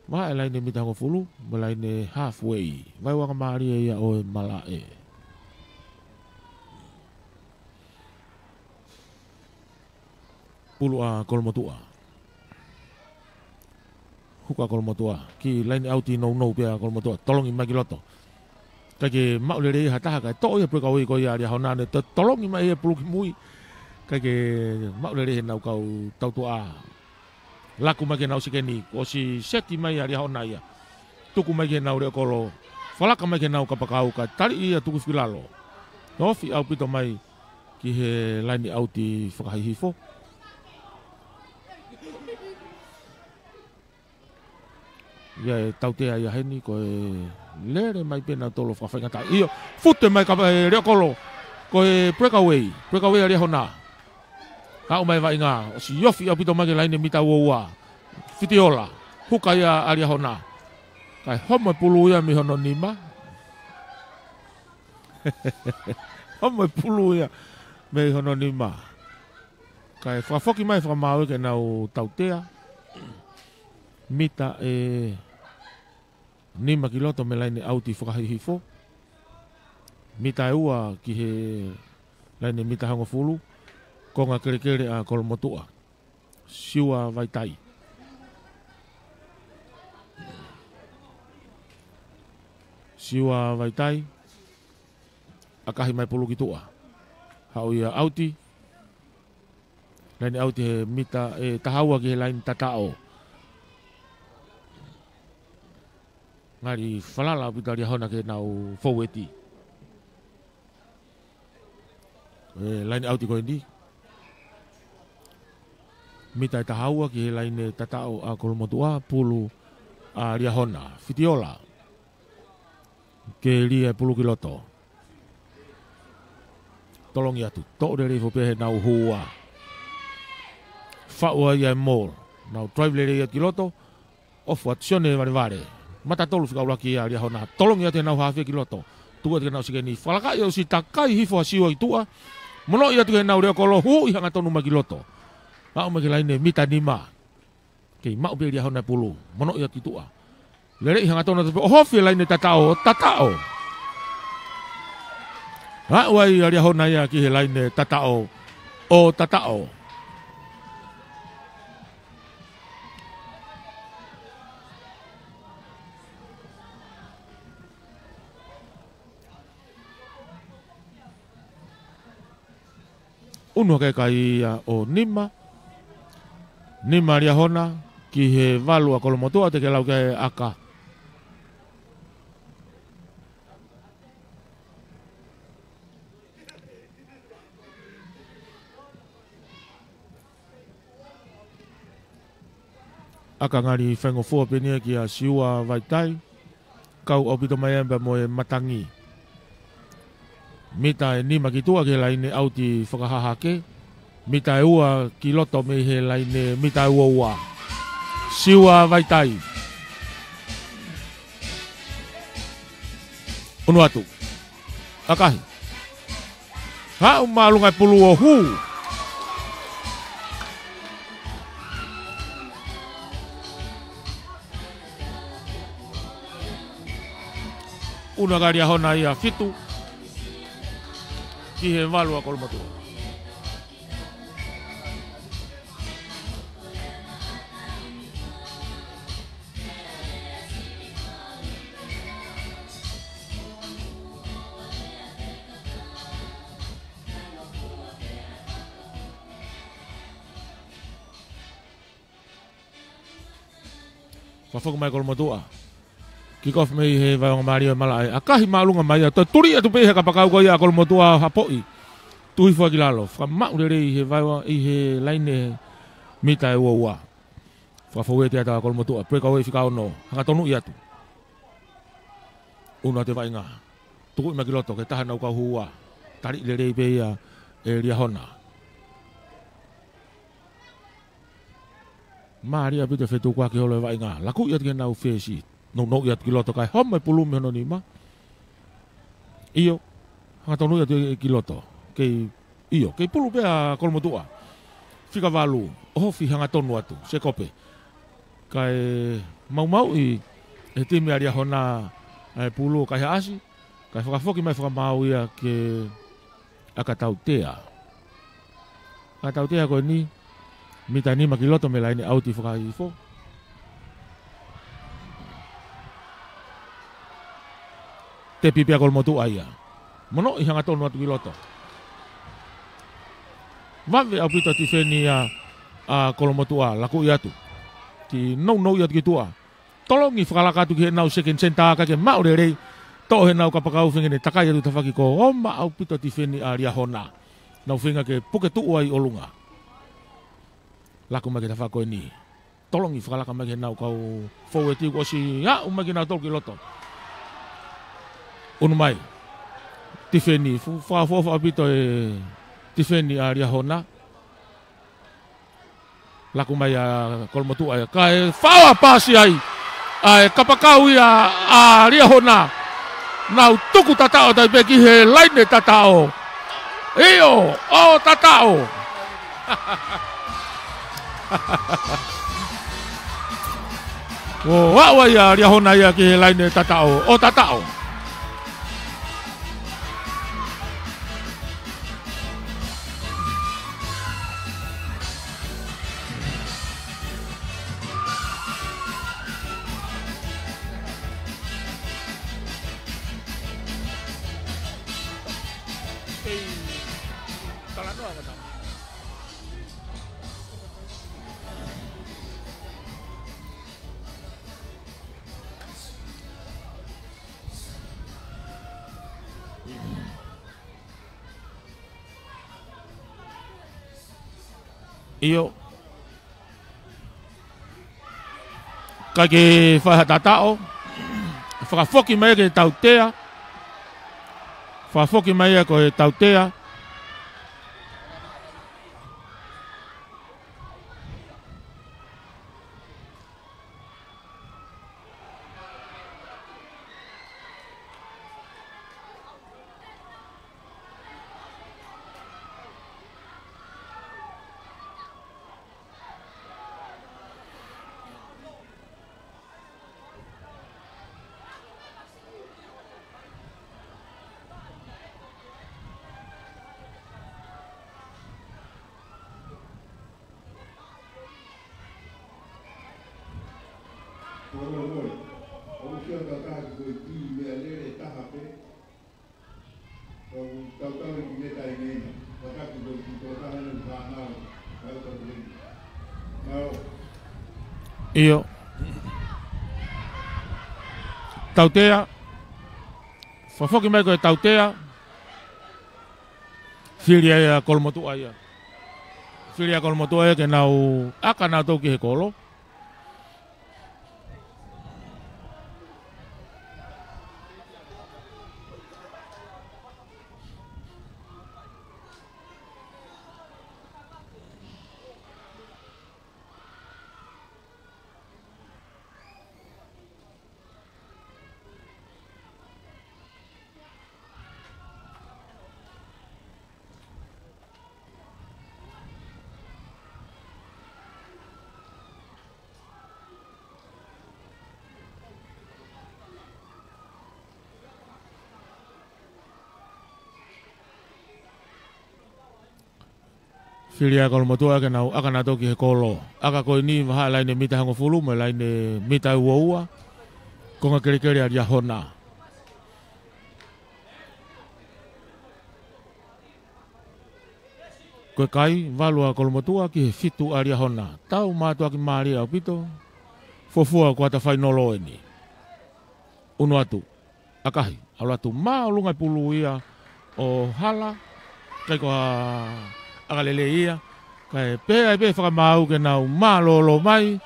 Maha e laine mita hongo fulu, ma laine halfway. Vai waka maari e ia oe mala e. Pulu a kolmotua. Huka kolmotua. Ki laine auti no pia kolmotua. Tolongi mai ki loto. Kake maule rei hataha kai to ia preka oi ko ia ria honane. Tolongi mai e pulu ki mui. Kake maule rei nau kau tautua. Laku mai ke nau sikeni, o si seti mai ari hona ia. Tuku mai ke nau reo kolo, falaka mai ke nau kapakau ka, tari ia tuku filalo. Nofi au pito mai ki he laini auti whakahihifo. Ia e tautea ia heni ko e lere mai pena tolo whakawhaingata. Iyo, fute mai ka reo kolo, ko e breakaway ari hona. Kau mai vai ngā, o si yofi au pito mage laine mita ua. Fitiola, huka ia aria hona. Kai homo pulu ia mi hono nima. Homo pulu ia mi hono nima. Kai whafoki mai whamau ke nau tautea. Mita e nima ki loto me laine auti whakahihifo. Mita e ua ki he laine mita hango fulu. Konga kere a kolmotua. Siua vai tai. Siua vai tai. Akahi mai pulu ki tua. Hau ia auti. Laini auti he mita e tahaua ki he laini tatao. Ngari falala pita ria hona ke nau foweti. Laini auti ko indi. Mita e tahaua ki he laine tatao a kolmotua pulu a ria hona. Fitiola. Ke ria pulu ki loto. Tolongi atu. Tōre rei pehe nau hua. Whaua ia e mōr. Nau drive le rei ki loto. Ofu atione vare. Mata tolu whikaula ki a ria hona. Tolongi atu nau hawhia ki loto. Tua te nau sikeni. Whalaka ia si takai hifo a siwa i tua. Mono ia tu he nau reo kolo hu i hanga tonu ma ki loto. Au mai lain mita nima. Ke mau be dia hona pulu. Mono ia titua. Lere hanga tona te hofi lain tatao. Ha wai dia hona ia ki lain tatao. O tatao. Uno ke kai o nima. Nima ria hona ki he valu a kolomotua te ke lau ke aka. Aka ngari whengo fua penia ki a siua vaitai. Kau au pito mai emba mo e matangi. Mita e nima ki tua ke laine auti whakahahake. Mita e ua ki loto me he laine mita e ua. Siua vaitai. Unu atu. Akahi. Ha umalungai pulu o hu. Una garia hona ia fitu. Ki he walu a kolmatua. Whawhaka mai kolmatua. Kick-off mei he vai o Mario Malai. Akahi malunga mai a turi atu pe he kapakau ko ia kolmotua hapoi. Tui fua kilalo. Fra maurere i he vai i he laine mita e ua. Fra fau te ata kolmotua. Pre ka oi fika ono. Hanga tonu i atu. Una te vai ngā. Tuku i makiloto ke taha nau ka hua. Tari le rei pe ia e ria hona. Maria pito fetu kwa ki holo e vai ngā. Laku i atu ke nau fesi. No iat kiloto kai hom mai pulume hono ni ma. Iyo. Hanga tonu iat kiloto. Kei iyo. Kei pulu pe a kolmotua. Fika valu. Oho fi hanga tonu atu. Se kope. Kai mau i. E timi aria hona. Pulu kai haasi. Kai whakafoki mai whakamau ia ke. Aka tautea. Aka tautea koe ni. Mita ni makiloto me laini auti whakaifo. Te pipia kolmotua ia. Mono i hanga tonu atu kiloto. Wawe au pito ti wheni a kolmotua laku i atu. Ti nou i atu ki tua. Tolongi whakalakatu ki he nau second center ka ke maure rei. Tō he nau kapakau whengene takai atu tawhaki ko. Oma au pito ti wheni a ria hona. Nau whenga ke puke tuu ai olunga. Laku mai ke tawhako e ni. Tolongi whakalaka mai ke nau kau fau e tiu kosi. Ya umai ke nau tolu kiloto. Unu mai, tifeni, whaafofa apito e tifeni a ria hona. Laku mai a kolmotua e kai whaua pasi ai. Ai kapakau ia a ria hona. Nau tuku tatao tai peki he laine tatao. Iyo, o tatao. O wawa ia ria hona ia ki he laine tatao. O tatao. Iyo. Kai ke whahatatao. Whakafoki mai ke tautea. Whakafoki mai ko e tautea. O kia tata ki koe ki mea lere taha pe. O tau ki me tai neina. Tata ki koe ki tō taha ni whanau. Kau tau leni. Nao. Iyo. Tautea. Whafoki mai koe tautea. Whiria ia kolmotua ia. Whiria kolmotua ia ke nau aka nā tau ki he kolo. Whiria kolmotua ke nau aka nā tau ki he kolo. Aka koe ni maha laine mita hango fulu, me laine mita ua ua. Konga kere kere aria hona. Koe kai, valua kolmotua ki he fitu aria hona. Tau mātua ki maari au pito. Fofua kua ta whainolo e ni. Unu atu. Akahi. Alu atu maa lungai pulu ia o hala. Kai koa akalele ia. Kai pēa e pēa whakamau ke nau maa lolo mai.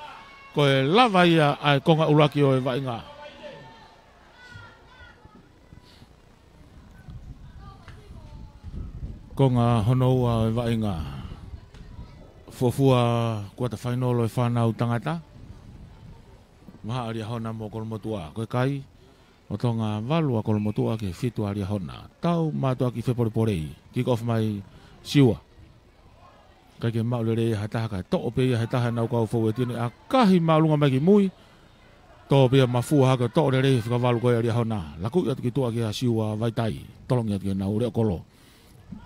Koe lava ia ai konga ulaki o e wainga. Konga honoua e wainga. Fofua kua ta whainolo e whanau tangata. Maha aria hona mo kolmotua. Koe kai. O tonga valua kolmotua ke fitu aria hona. Tau mātua ki wheporiporei. Kick off mai siua. Kai ke maulere ia hataha kai to'o pe ia hataha nau kau fau e tine. A kahi maulunga mai ki mui. To'o pe ia mafua haka to'o re whikavalu koe aria hona. Laku ia ki tua ki a siua vaitai. Tolong ia ki nau reo kolo.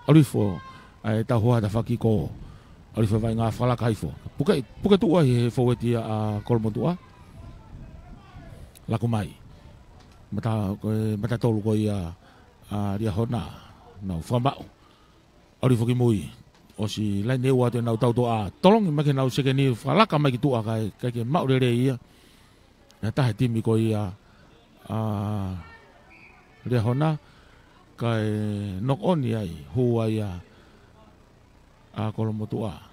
Alifo ai tau hoa ta whakiko. Alifo vai ngā whalakaifo. Puke tua he fau e tia a kolmotua. Laku mai. Mata tolu ko ia ria hona nau whamau. Alifo ki mui. O si lai neua te nau tauto a tolongi make nau seke ni whalaka mai ki tua kai ke maurere ia. Na tahe timi ko ia ria hona kai nok oni ai hua ia a kolmotua.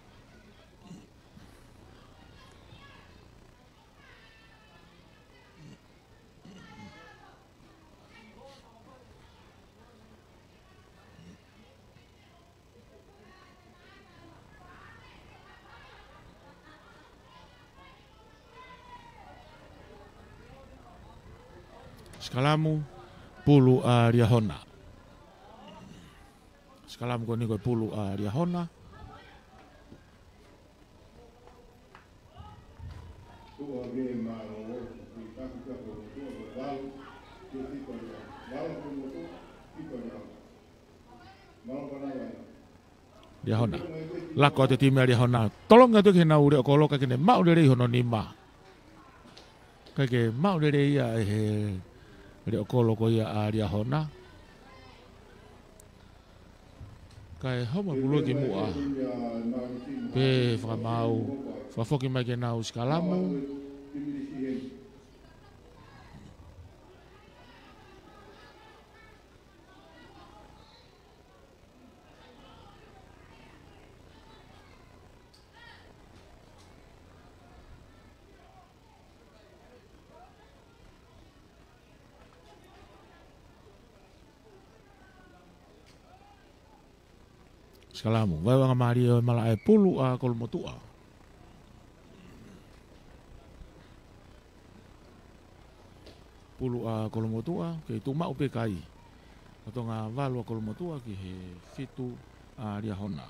Skalamu pulu a ria hona. Skalamu ko ni ko pulu a ria hona. Ria hona. Lako te timi ria hona. Tolong ngatu ke na ure ko loka kene mau re hono ni ma. Kake mau re ia he re okolo ko ia aria hona. Kai homa bulu ki mua. Pe whakamau. Whafoki mai ke nau skalamu. Skalamu, vai wanga mari o mala e pulu a kolmotua. Pulu a kolmotua ke tu mau pe kai. Otonga valu a kolmotua ki he fitu a ria hona.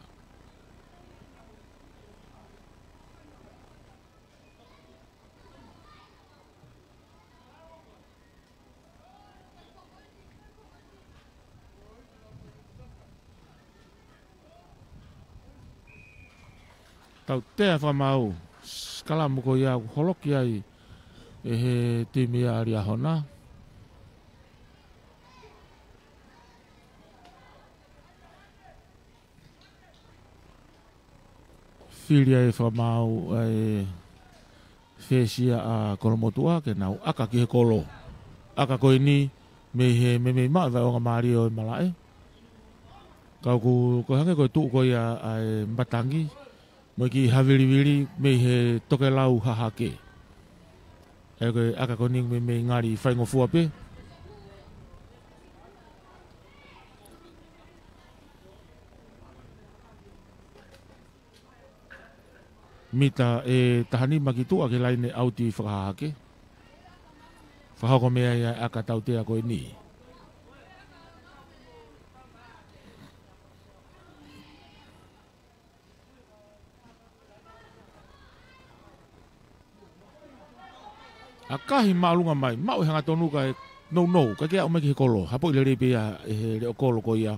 Tau tea whamau, skalamu ko ia holoki ai e he timi a ria hona. Filia e whamau e whesia a kolomotua ke nau aka ki he kolo. Aka koe ni me he me maa vai o ngā maari o malae. Kau ko hange koe tuu koe a mbatangi. Mo ki hawiriwiri me he toke lau hahake. E koe aka koe ni me ngari whaingo fuape. Mita e tahani makitu ake laine auti whakahake. Whahako mea ia aka tau te a koe ni. A kahi maalunga mai, mau e hanga tonu ka e no, ka kia o mai ki he kolo. Hapo i le repe ia e he reo kolo ko ia.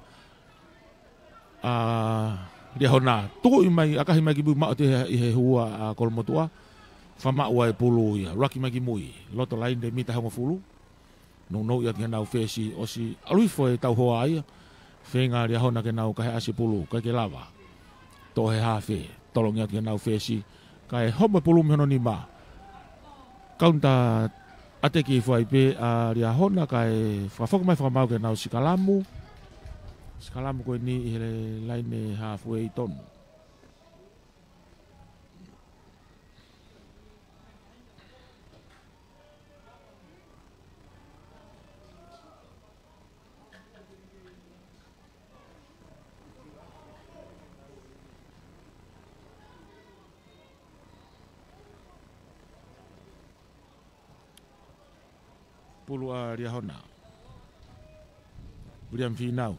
Ria hona, tuku i mai, a kahi mai ki bui mau te i he hua a kolomotua. Whamaua e pulu ia, raki mai ki mui. Loto lain de mita hango fulu. No ia ki nau whesi o si aluifo e tau hoa ia. Whenga ria hona ke nau kahe asi pulu, ka ke lava. Tō he hawhe, tolong ia ki nau whesi. Ka e homa pulu mihono ni maa. Kaunta ate ki fuai pe a ria hona ka e whakafok mai whakamau ke nau sikalamu. Sikalamu koe ni i hele laine halfway tonu. Pulu a ria hona. William Finau.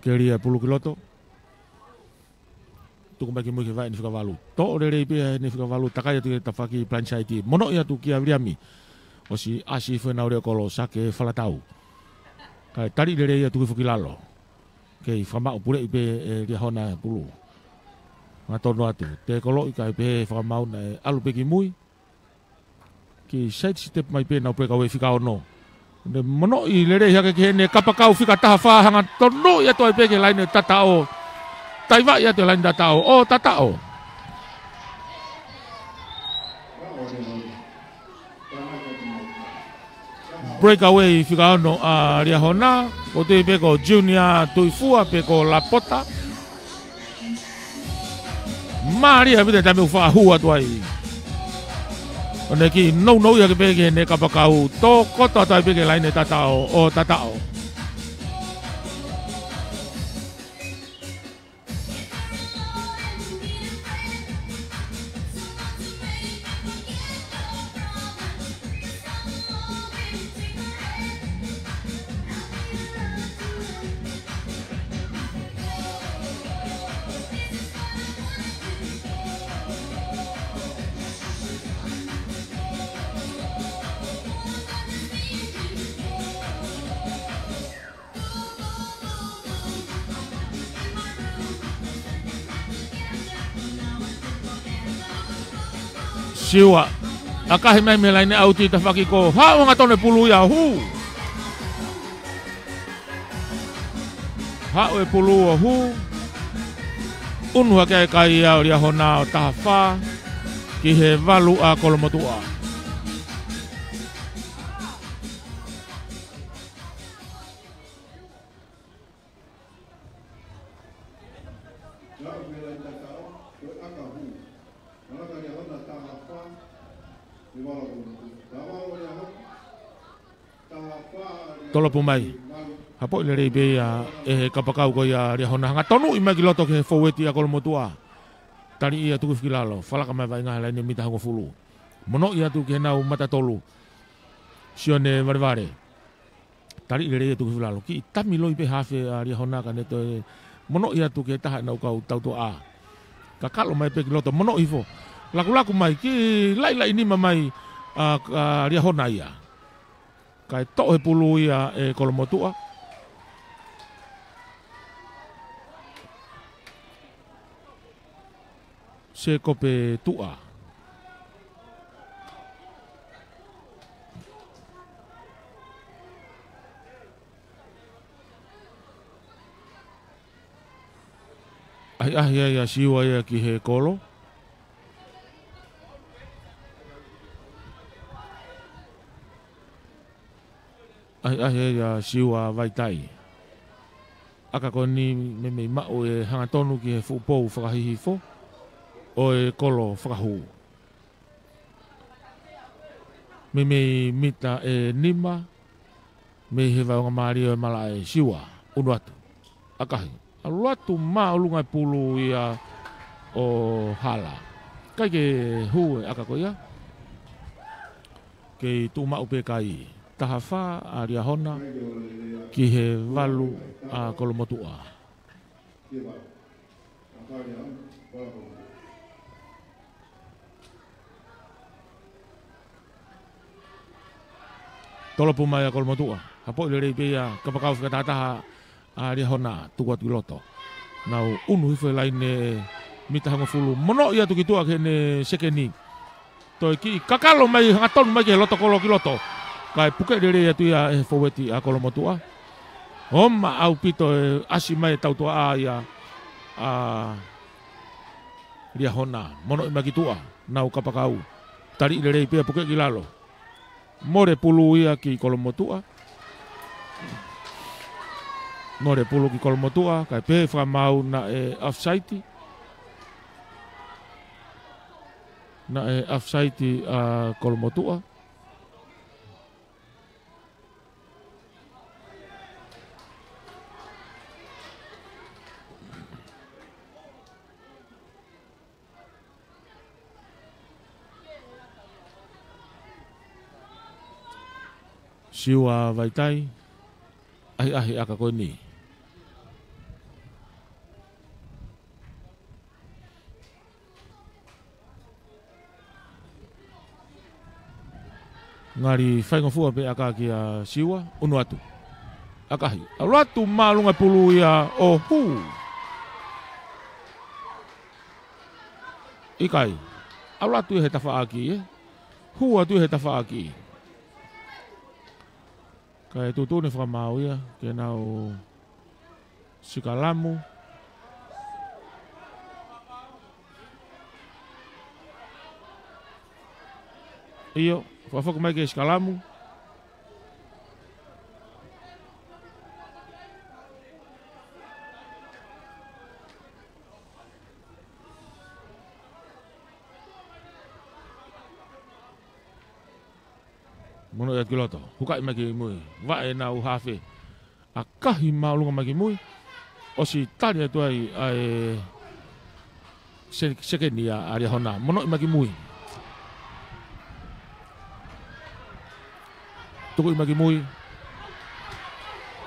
Keria pulu kiloto. Tuku mai ki mui ke vai ni whikavalu. Tō ore rei pia ni whikavalu takai atu ke tawhaki planchaiti. Mono ia tu kia Williami. O si asi whenau reo kolo sake whalatau. Kai tari le rei atu ke whukilalo. Kei whamau pure i pe ria hona pulu. Ngā tono atu. Te kolo i kai pe whakamau na alu pe ki mui. Ki side step mai pe nau preka we whika ono. Ne mono i le rei hake ke ne kapakau whika taha whahanga tono ia toi peke laine tatao. Taiwa ia te laine tatao. O tatao. Breakaway whika ono a ria hona. O te peko Junior Tuifua peko Lapota. Maria mite tame uwha hua tuai. Ona ki no ia ke peke ne kapakau to kota tai peke laine tatao o tatao. Siwa, akahi mai me laine auti ta whaki ko, hao ngā tone pulu ia hu. Hao e pulu o hu. Unua kai kai au ria hona o taha wha, ki he walu a kolomotua. Tolopu mai. Hapo le rei be a e kapakau ko ia ria hona hanga tonu i mai ki loto ke foweti a kolomotua. Tari ia tuku whikilalo. Whalaka mai vai ngā laine mita hango fulu. Mono ia tu ke nau mata tolu. Sione marivare. Tari le rei tuku whikilalo. Ki tami loi pe hawhe a ria hona ka neto e. Mono ia tu ke taha nau kau tauto a. Ka kalo mai pe ki loto. Mono ifo. Laku mai ki lai nima mai a ria hona ia. Kai to he pulu ia e kolomotua. Se kope tua. Ai ia siwa ia ki he kolo. Ai ia siwa vaitai. Aka koni me mao e hanga tonu ki he fupou whakahihi fo. O e kolo whakahu. Me mita e nima. Me he vaunga maari o mala e siwa. Unu atu. Akahi. Alu atu maa ulungai pulu ia o hala. Kai ke hu e aka ko ia. Ke tu mau pe kai. Taha wha a ria hona ki he walu a kolomotua. Tolopu mai a kolomotua. Hapo ile rei pia kapakau whakatataha a ria hona tukua tukiloto. Nau unu hifo laine mita hanga fulu. Mono ia tukitua kene sekeni. Toi ki kakalo mai hangaton mai ke loto kolo kiloto. Kai puke dere ya tu ya foweti a kolomotua. Oma au pito asi mai tautua a ia a ria hona. Mono ima kitua. Nau kapakau. Tari dere pia puke kilalo. More pulu ia ki kolomotua. More pulu ki kolomotua. Kai pe whamau na e afsaiti. Na e afsaiti a kolomotua. Siwa vaitai. Ahi aka koe ni. Ngari whainga fua pe aka ki a siwa. Unu atu. Akahi. Alu atu maalunga pulu ia o hu. Ikai. Alu atu he tafa aki hu atu he tafa aki. Kai tutu ni whamau ia. Ke nau sikalamu. Iyo. Whawhaka mai ke sikalamu. Mono ia kiloto. Hukai mai ki mui. Wae na uhafe. A kahi maulunga mai ki mui. O si tari atu ai sekeni a aria hona. Mono mai ki mui. Tuku mai ki mui.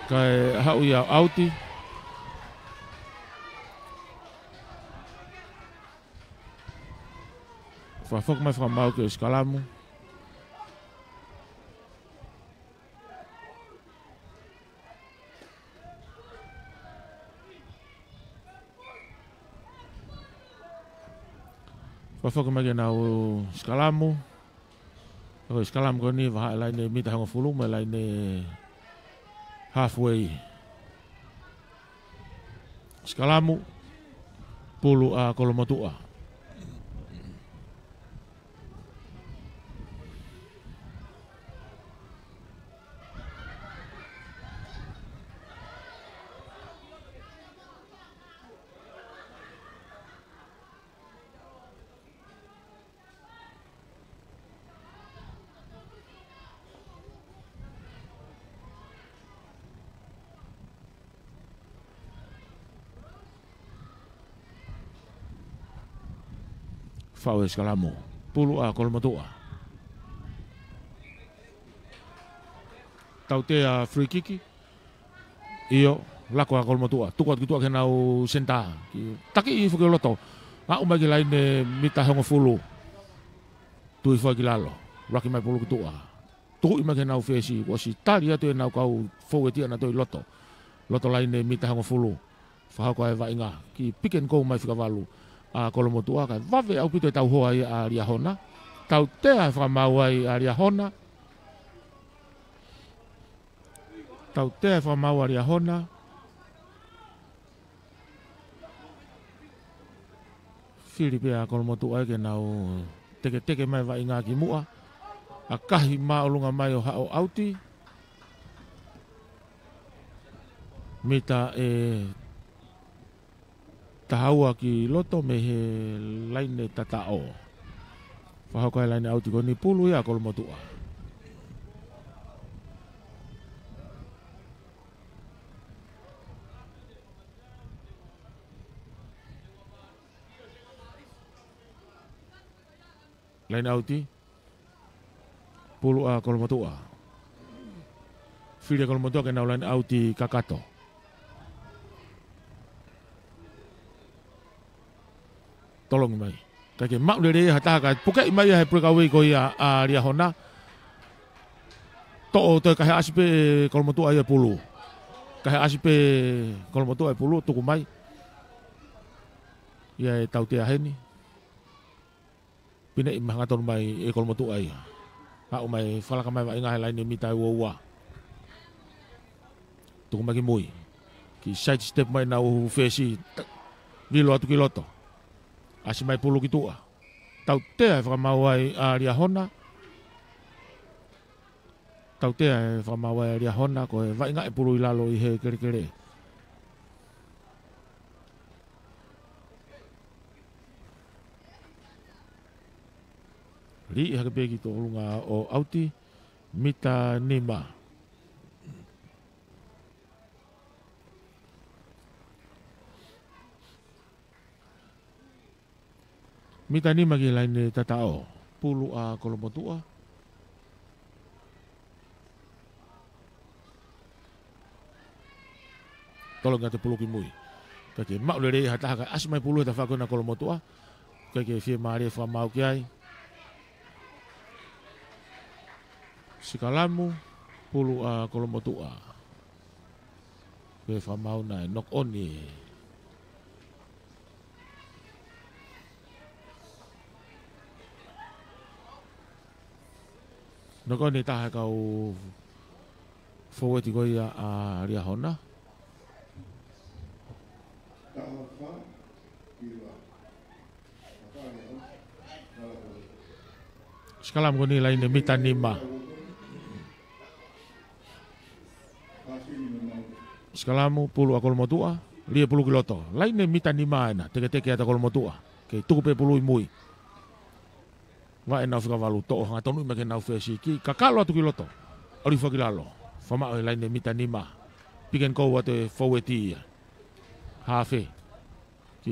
Kai hau ia auti. Whawhaka mai whamau ke skalamu. Whawhaka mai nau skalamu. Ako skalamu ko ni waha laine mita hanga fulu mai laine halfway. Skalamu pulu a kolomotua. Fau skalamu pulu a kolomotua. Tau te a free kiki. Iyo lako a kolomotua. Tukuat kitua ke nau senta. Taki i fuke loto. Nga umai ki laine mita hongo fulu. Tui fai ki lalo. Raki mai pulu kitua. Tuku imai ke nau fesi. Wasi tari atu e nau kau fau e tia na toi loto. Loto laine mita hongo fulu. Fahau ko e vainga. Ki piken kou mai fika walu. A kolomotua kai vave au pito e tau hoa a ria hona. Tau tea whamau ai a ria hona. Tau tea whamau a ria hona. Filipea ko mo tu ai ke nau teke mai vai ngā ki mua. A kahi maolunga mai o hao auti. Mita tahaua ki loto me he laine tatao. Whahaukai laine auti ko ni pulu ia ko mo tu ai. Lain auti pulu a kolmotua filia kolmotua ke nau lain auti kakato tolong mai kake mak le hata ka pukai mai he prekawe ko ia a ria hona to ka asipe kolmotua ia pulu ka asipe kolmotua ia pulu tuku mai ia tau te aheni pina imah ngaton mai ekol motu ai. Ha mai fala ka mai inga lain mi tai wa. Tu magi mui. Ki side step mai na u fesi. Vilo atu kiloto. Asi mai pulu ki tua. Tau te fa mau ai aria hona. Tau te fa mau ai aria hona ko vai inga pulu ilalo i he kere. Ri haka pegi to lunga o auti mita nima. Mita nima ki lain tatao pulu a kolomotua. Tolong ngate pulu ki mui. Kake mak le hata haka asmai pulu ta fa kona kolomotua. Kake fie mare fa mau ki ai. Sikalamu pulu a kolomotua. Ke fa mau na nok oni. Nok oni ta kau forward ko ia a ria hona. Sekalam ko ni lain mita nima. Sekalamu pulu a kolmotua, lia pulu kiloto. Lain mita nima ena, teke ata kolmotua. Ke tuku pe pulu imui. Wa ena fika valu to nga tonu me ke na fesi ki kakalo atu kiloto. Ori fa kilalo. Fama lain mita nima. Piken ko wate foweti. Hafe. Ki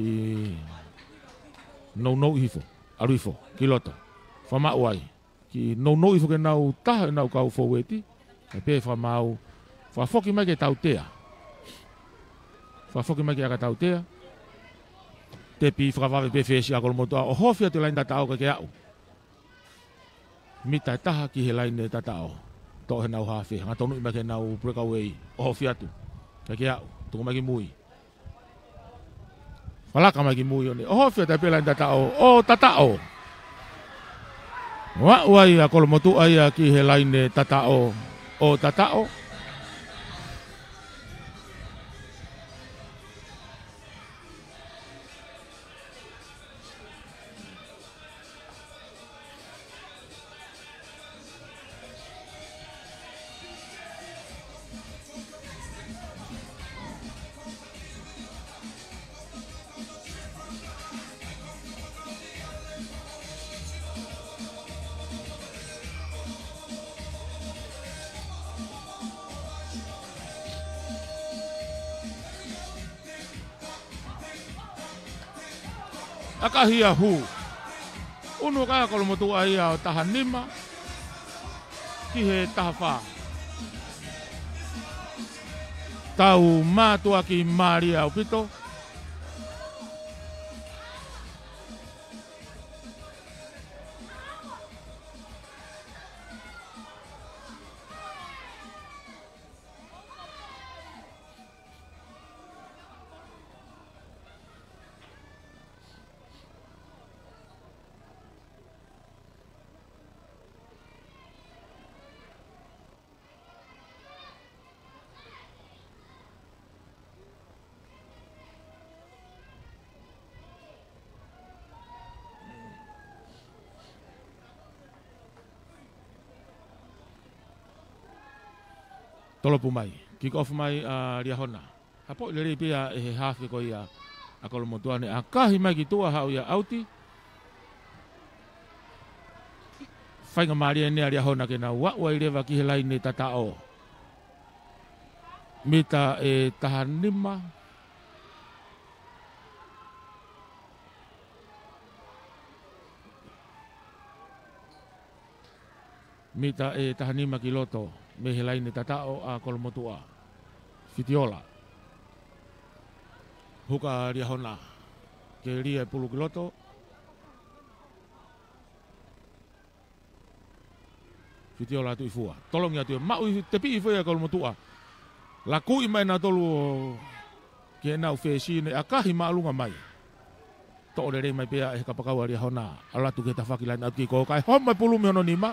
no ifo. Ori fo kiloto. Fama wai. Ki no ifo ke nau ta nau kau foweti. Pe fama fa foki mai ke tautea. Fa foki mai ke aka tautea. Te pi fravave pe fesi a kolmotua. O hofia te lain tatao ke au. Mita taha ki he lain tatao. To he nau hafe. Nga tonu ima ke nau breakaway. O hofia tu. Ke au. Tuku mai ki mui. Falaka mai ki mui oni. O hofia te pe lain tatao. O tatao. Wa wai a kolmotua ia ki he lain tatao. O tatao. Akahia hu. Unu kaya kolmotua ia o tahan nima. Ki he taha tau matua ki Maria upito. Tolopu mai. Kick off mai ria hona. Apo le pia e hafi ko ia a Kolomotua ne a kahi mai ki tua hau ia auti. Whainga maria ne ria hona ke na wa i rewa ki he lai ne tatao. Mita e tahanima. Mita e tahanima ki loto. Me he lai ne tatao a Kolomotua. Fitiola. Huka ria hona. Ke ria pulu ki loto. Fitiola tu ifua. Tolong ya tu. Mau te pi ifua ya Kolomotua. Laku i mai na tolu ke nau fesi ne akahi maalunga mai. To re mai pea e kapakau ria hona. Ala tu ke tafaki lain atu ki ko kai homa pulu me ono nima.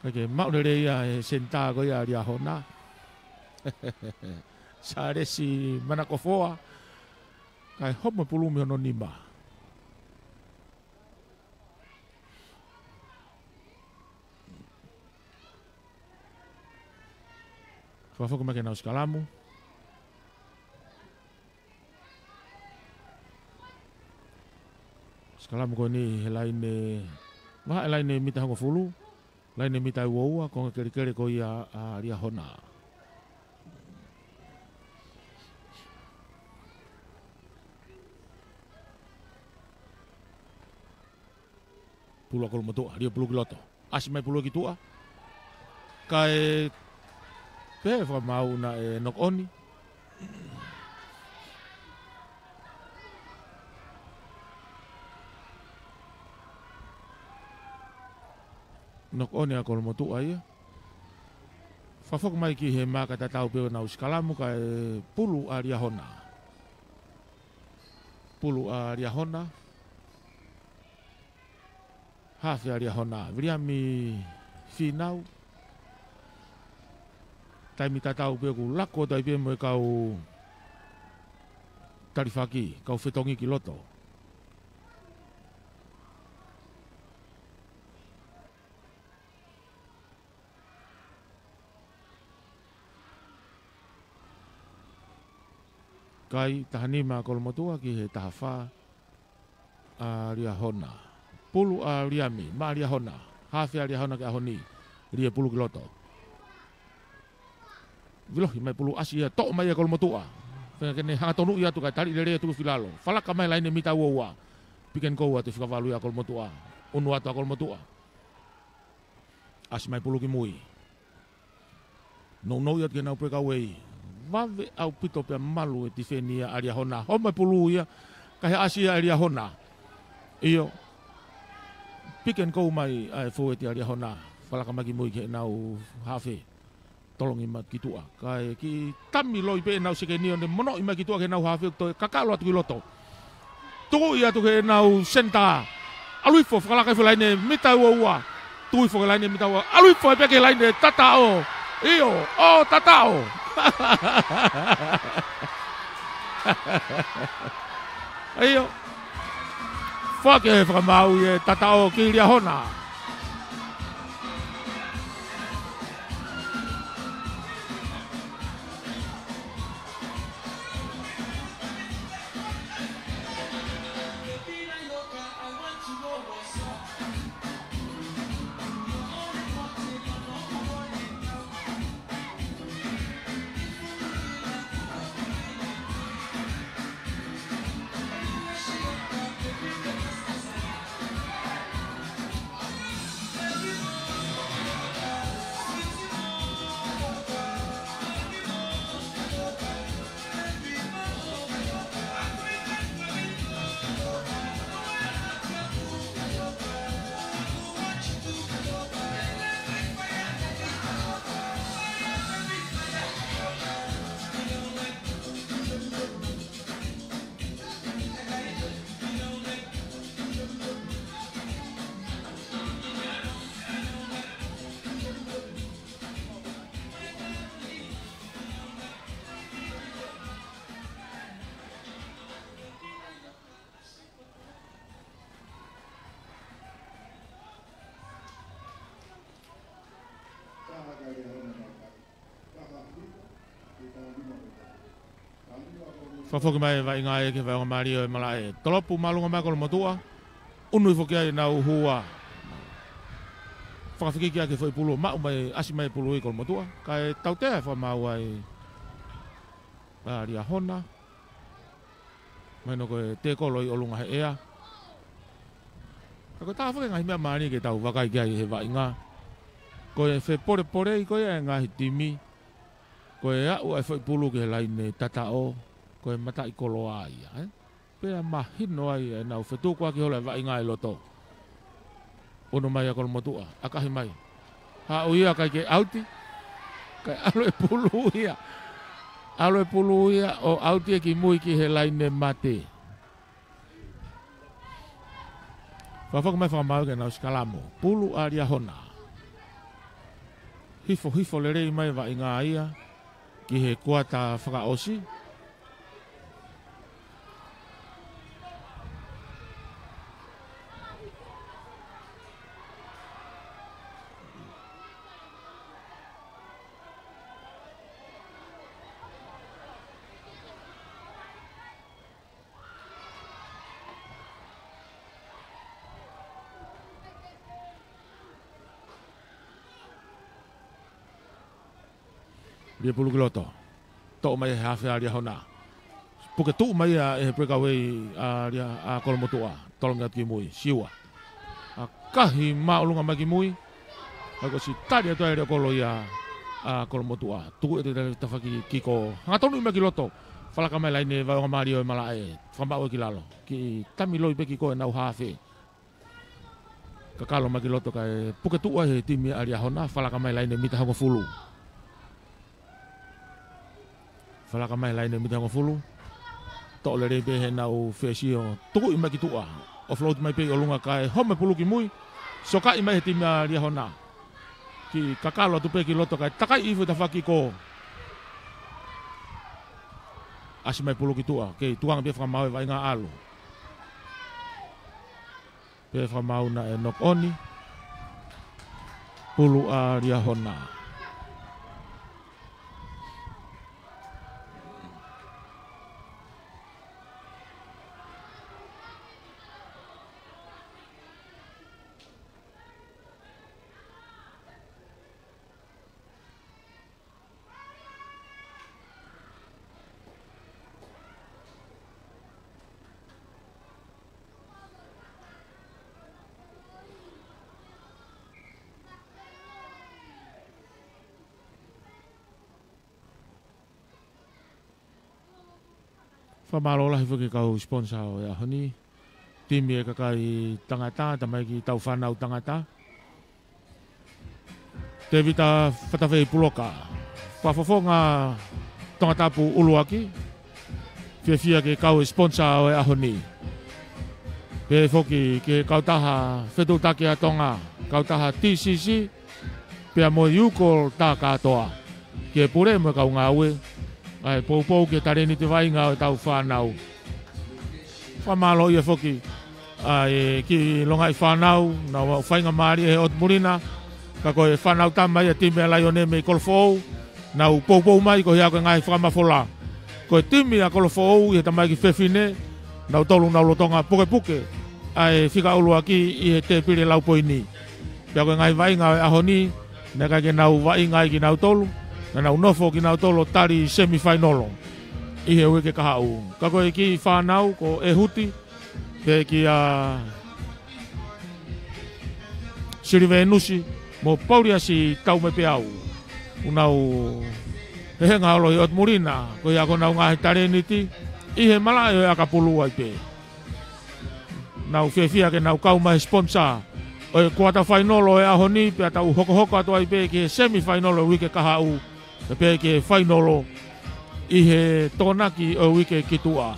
Kake mau re ia e senta ko ia ria hona. Sare si manakofoa. Kai homa pulu me ono nima. Fafoko make na uskalamu. Skalamu ko ni helaine wa helaine mita hongo fulu. Laine mita uoua ko kere ko ia ria hona. Pulu Kolomotua, ria pulu kiloto. Asimai pulu ki tua. Kai pe fa mau na e nok oni. Nok oni a Kolomotua ia. Fafok mai ki he maka tatau pe na uskalamu ka e pulu a ria hona. Pulu a ria hona. Hafi a ria hona. Viriami finau. Taimi tatau pe ku lako tai pe mo kau tarifaki, kau fetongi ki loto. Kai tahanima Kolomotua ki he tahafa a ria hona. Pulu a riami, ma ria hona. Hafi a ria hona ke ahoni. Ria pulu ki loto. Viloh mai pulu asia tok mai Kolomotua. Kene hanga tonu ia tu kai tali lere tu filalo. Fala kamai lain mita uwa. Piken ko atu fika valu ia Kolomotua. Unu atu Kolomotua. As mai pulu ki mui. No ia ke na peka wei. Vave au pito pe malu e tifenia aria hona. Ho mai pulu ia kai asia aria hona. Iyo. Piken ko mai ai fo e aria hona. Fala kamai ki mui ke nau hafe. Tolong ima kitua kai ki tami loi pe nau sekeni onde mono ima kitua ke nau hafi to kakalo atu loto tu ia tu ke nau senta alui fo fala kai laine mita wa tu fo laine mita wa alui fo pe ke laine tatao io o tatao io fuck e fra mau e tatao ki ria hona. Whafoki mai vai ngā e ke whaonga maari o e malae. Tolopu malunga mai kolo motua. Unui foki ai nau hua. Whakawhiki ki ake whai pulu. Mau mai asi mai pulu i kolo motua. Kai tau tea whamau ai. Ria hona. Mai no koe te kolo i olunga he ea. Koe tā whake ngahi mea maari ke tau wakai ki ai he vai ngā. Koe whe pore pore i koe e ngahi timi. Koe au ai whai pulu ke laine tata o. Koe mata i kolo ai. Pea mahino ai e nau whetu kua ki hola vai ngā i loto. Ono mai a kolo motua. Akahi mai. Ha o ia kai ke auti. Kai alo e pulu ia. Alo e pulu ia o auti e ki mui ki he laine mate. Whawhaka mai whakamau ke nau skalamo. Pulu a ria hona. Hifo le rei mai vai ngā ia. Ki he kuata whakaosi. Dia pulu kiloto. Tok mai hafe aria hona. Puke tu mai e breakaway aria a kolomotua. Tolong ngat ki mui siwa. Kahi ma ulunga mai ki mui. Ako si tari ato aria kolo ia a kolomotua. Tu e te tafaki kiko. Ngatonu mai kiloto. Falaka mai laine vai o Mario e malae. Famba o ki lalo. Ki tamiloi pe kiko e nau hafe. Kakalo mai kiloto kai puke tu ai timi aria hona. Falaka mai laine mita hango fulu. Falaka mai laine mita hango fulu. Tok le rebe he nau fesio. Tuku i mai ki tua. Offload mai pe o lunga kai. Home pulu ki mui. Soka i mai he timi aria hona. Ki kakalo tu pe ki loto kai. Takai ifu tafaki ko. Asi mai pulu ki tua. Ke tuang pe whakamau e vai ngā alu. Pe whakamau na e nok oni. Pulu aria hona. Whamalola hi whake kau sponsor o ea honi. Timi e kakai tangata, tamai ki tau whanau tangata. Te vita whatawhei puloka. Whawhawhonga tangata pu uluaki. Whiawhia ke kau sponsor o ea honi. Pe whoki ke kau taha whetutaki a tonga. Kau taha TCC. Pea mo yukol tā katoa. Ke pure mo kau ngawe. Ai pou ke tareni te vai ngā tau whanau. Whamalo ia whoki. Ai ki longa i whanau. Na whainga maari e ot murina. Ka koe whanau tamai a timi a laione me kolofou. Na pou mai ko hea koe ngai whamafola. Koe timi a kolofou i he tamai ki whewhine. Na tolu na ulotonga puke. Ai whika ulu aki i he te pire laupoini. Pea koe ngai vai ngā ahoni. Neka ke nau vai ngai ki nau tolu. Nau nofo ki nau tolo tari semifinalo. I he ue ke kahau. Ka koe ki whanau ko e huti. Pe ki a Sirive Nusi. Mo pauria si tau me pe au. Unau he henga olo i ot murina. Ko ia ko nau ngahi tareniti. I he mala e aka pulu ai pe. Nau whiawhia ke nau kau mai sponsor. O e kuata whainolo e ahoni. Pe atau hoko atu ai pe ke semifinalo wike kahau. Pe ke whainolo i he tōnaki o wike ki tua.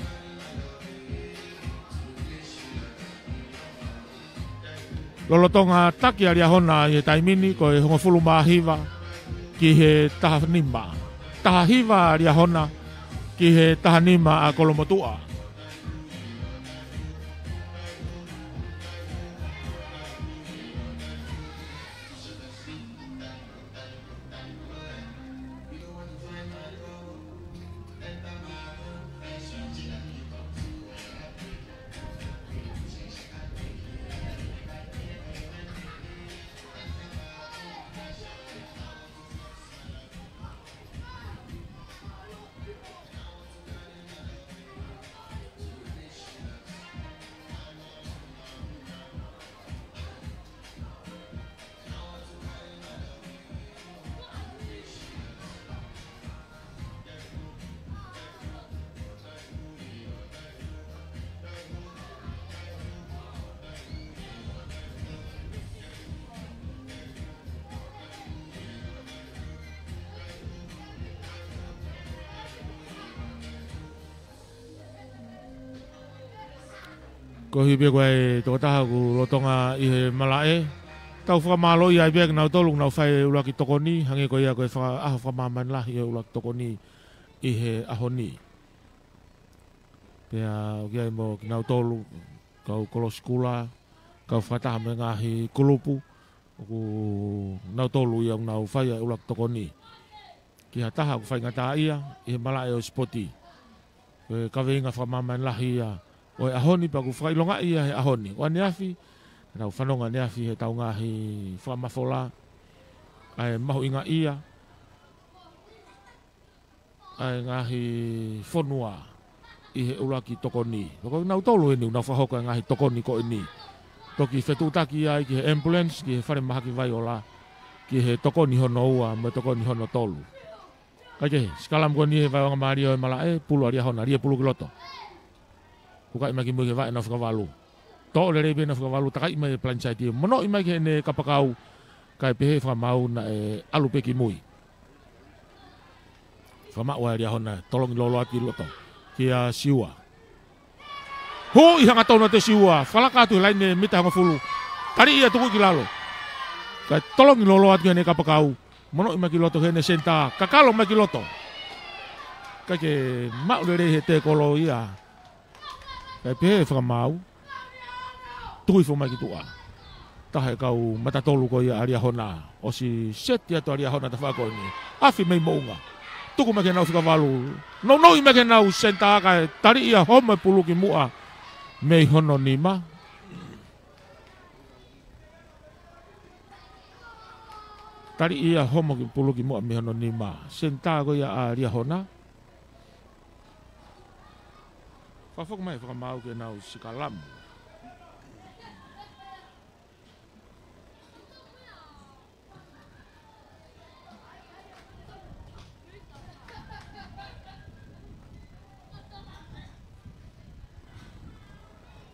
Lolotonga taki aria hona i he taimini ko e hongo fulu mahiwa ki he taha nima. Taha hiwa aria hona ki he taha nima a kolomotua. Ko hibe koe toko taha ku lotonga i he malae. Tau whamalo i ai beg nau tolu nau whai ulaki tokoni. Hange koe ia koe whamaman lah i ulaki tokoni i he ahoni. Pea kia mo nau tolu kau kolo skula. Kau whataha me ngahi kulupu. Ku nau tolu ia nau whai ulaki tokoni. Ki hataha ku whai ngata ia i he malae o spoti. Kawe inga whamaman lah ia. O e ahoni pa ku whailonga ia he ahoni. O aneafi, nau whanonga neafi he tau ngahi whamafola. Ai mahu inga ia. Ai ngahi whonua i he ulaki tokoni. Loko nau tolu eni, nau whahoka ngahi tokoni ko eni. Toki whetutaki ai ki he ambulance, ki he whare mahaki vai ola. Ki he tokoni hono ua, me tokoni hono tolu. Kaike, skalam ko ni he vai wanga maari o e malae, pulu aria hona, ria pulu kiloto. Kuka ima ki muke vai na whakawalu. Tō le rebe na whakawalu, taka ima e planchaiti. Mono ima ki ne kapakau, kai pehe whakamau na e alupe ki mui. Whakamau aria hona, tolongi lolo ati loto. Ki a siua. Ho i hanga tona te siua, whalakatu lain ne mita hanga fulu. Tari ia tuku ki lalo. Kai tolongi lolo ati ne kapakau. Mono ima ki loto hene senta, kakalo ma ki loto. Kai ke mau le he te kolo ia. Kai pehe whakamau, tui whamai ki tua. Tahe kau matatolu ko ia aria hona. O si seti ato aria hona ta whako ni. Afi mei mounga. Tuku meke nau whikawalu. No i meke nau senta kai tari ia homa pulu ki mua. Mei hono nima. Tari ia homa ki pulu ki mua mei hono nima. Senta ko ia aria hona. Whawhaka mai whakamau ke nau sikalamu.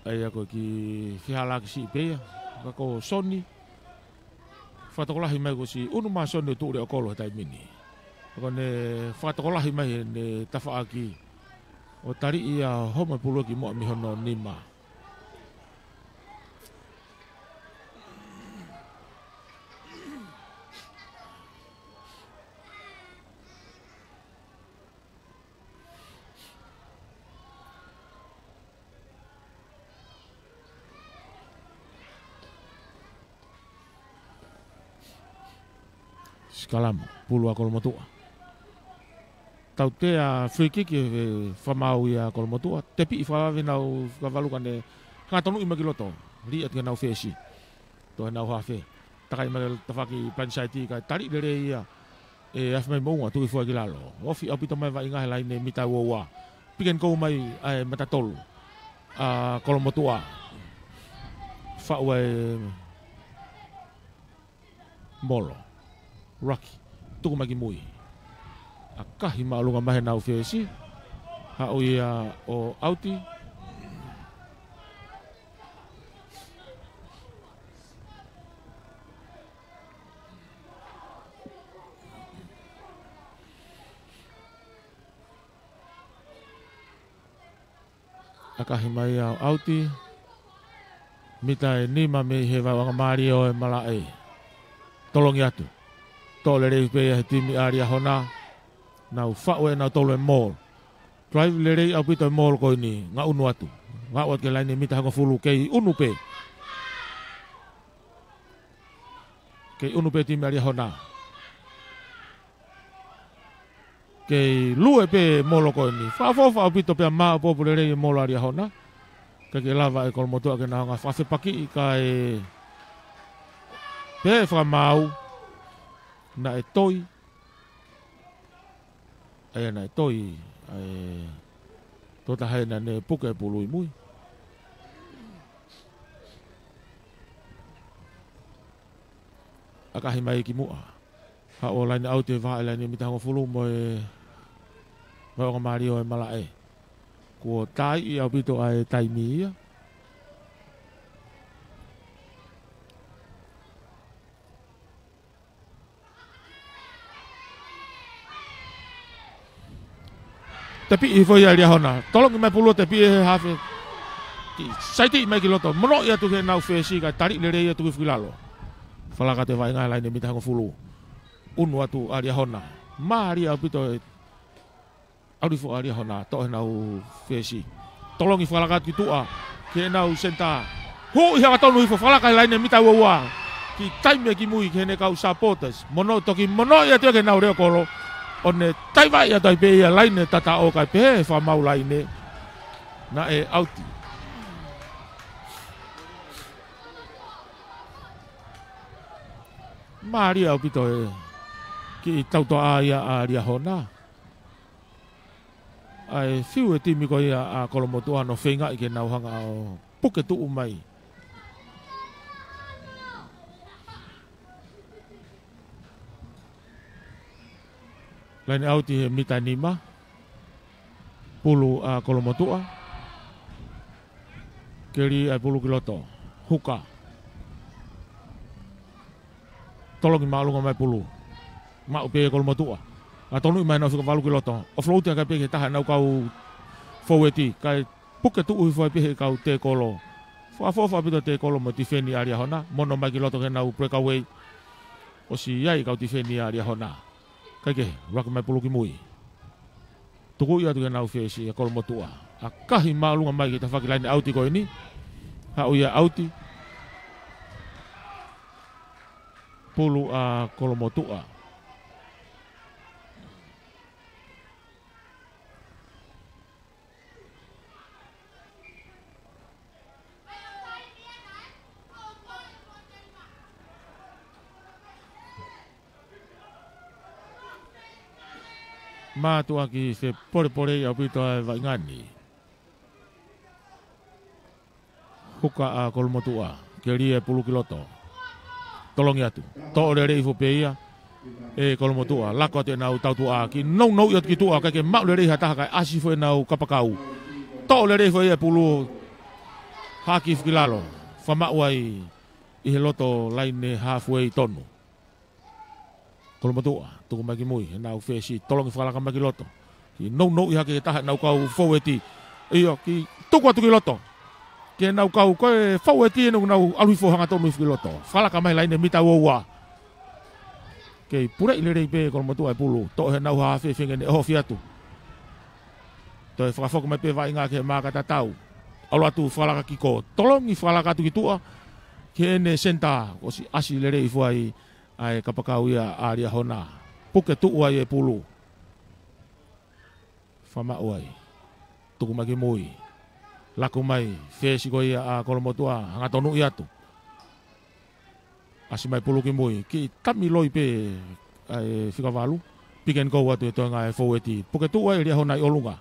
Ai ako ki whihala ki si ipea. Kako soni. Whatokolahi mai ko si unu maa soni o tuure o kolo he taimini. Ako ne whatokolahi mai ne tawhaaki. O tari ia homa pulu ki mua mihono nima. Skalamu, pulu a kolomotua. Tau te a free kick e whamau i a kolomotua. Te pi i whawawe nau whakawalukan e ngatonu i magiloto. Ri ati nau whesi. Toa nau hawhe. Takai mai tawhaki planchaiti kai tari lere ia. E awhimai mounga tui fua ki lalo. Ofi au pito mai wa ingahe laine mita ua. Piken kou mai ai matatolu. A kolomotua. Whaua e molo. Rocky. Tuku maki mui. A kahi maalunga mahe nau whesi. Hau ia o auti. A kahi mai au auti. Mita e nima me he wanga maari o e malae. Tolongi atu. Tole rei pea he timi aria hona. Nau whao e nau tolo e mall. Drive le rei au pito e mall koi ni. Nga unu atu. Nga uat ke laine mita hanga fulu kei unu pe. Kei unu pe timi aria hona. Kei lue pe molo koi ni. Whafofa au pito pea maa popu le rei e mall aria hona. Ke lava e kolomotua ke nao nga whawhepaki i ka e pe whamau na e toi ai na e toi ai tota hai na ne puke pului mui akahi mai ki mua ha o laini au te vaha laini mitango fulu mo e mo o mario e malae ko tai i au pito ai taimi ia. Tapi i foi ali hona. Tolong mai pulo tapi hafe. saiti mai ki loto mono ia tu ke nau fesi ka tarik lere ia tu ki filalo fala ka te vai ngai lai ne mita ngo fulu unu atu aria hona maria pito audifo aria hona to nau fesi tolongi fala ka ki tua ke nau senta ho ia ka tonu fo fala ka lai ne mita wa ki time ki mui ke ne kau supporters mono to ki mono ia tu ke nau re kolo one tai vai ia tai pe ia lai ne tata o ka pe fa mau lai ne na e auti Maria o pito e ki tau to aia a ria hona ai fiu e timi ko ia a kolomotua no whenga i ke nauhanga o puke tu umai lain auti he mita nima pulu a kolomotua keri ai pulu kiloto huka tolong malunga mai pulu ma upe kolomotua a tonu mai na fika valu kiloto o floating ka pe taha na kau forwardi kai puke tu u foi pe kau te kolo fa pito te kolo mo tifeni aria hona mono mai kiloto ke na u breakaway o si ai kau tifeni aria hona kai ke rock mai pulu ki mui tuku ia tu ke na u fesi kolomotua a kahi malunga mai ki ta fakilaini auti ko ini ha uia auti pulu a kolomotua ma tu aki se pore ya pito vai ngani huka a kolomotua keri e pulu kiloto tolong ya tu to re ifo peia e kolomotua lako te nau tau tu aki no ya ki tu ka ke ma re hata ka asi fo nau kapakau to re fo e pulu haki filalo fama wai i loto line halfway tonu kolomotua tu magi mui nau fesi tolong fala ka magi loto ki no ya ke ta nau kau forwardi iyo ki tu ko tu ki loto ke nau kau ko forwardi nau alufo hanga tonu ki loto fala ka mai line mita wa ke pura ile pe kolomotua pulu to he nau ha fe fingene ho fiatu to fa fo ko mai pe vai nga ke ma ka tatau alo tu fala ka kiko tolong i fala ka tu ki tua ke ne senta o si asi lere i foi ai kapakau ia aria hona puke tu uai e pulu fama uai tuku magi mui laku mai fesi ko ia a kolomotua hanga tonu ia tu asi mai pulu ki mui ki tami loi pe ai fika valu piken ko watu to nga e forwardi puke tu uai ria hona i olunga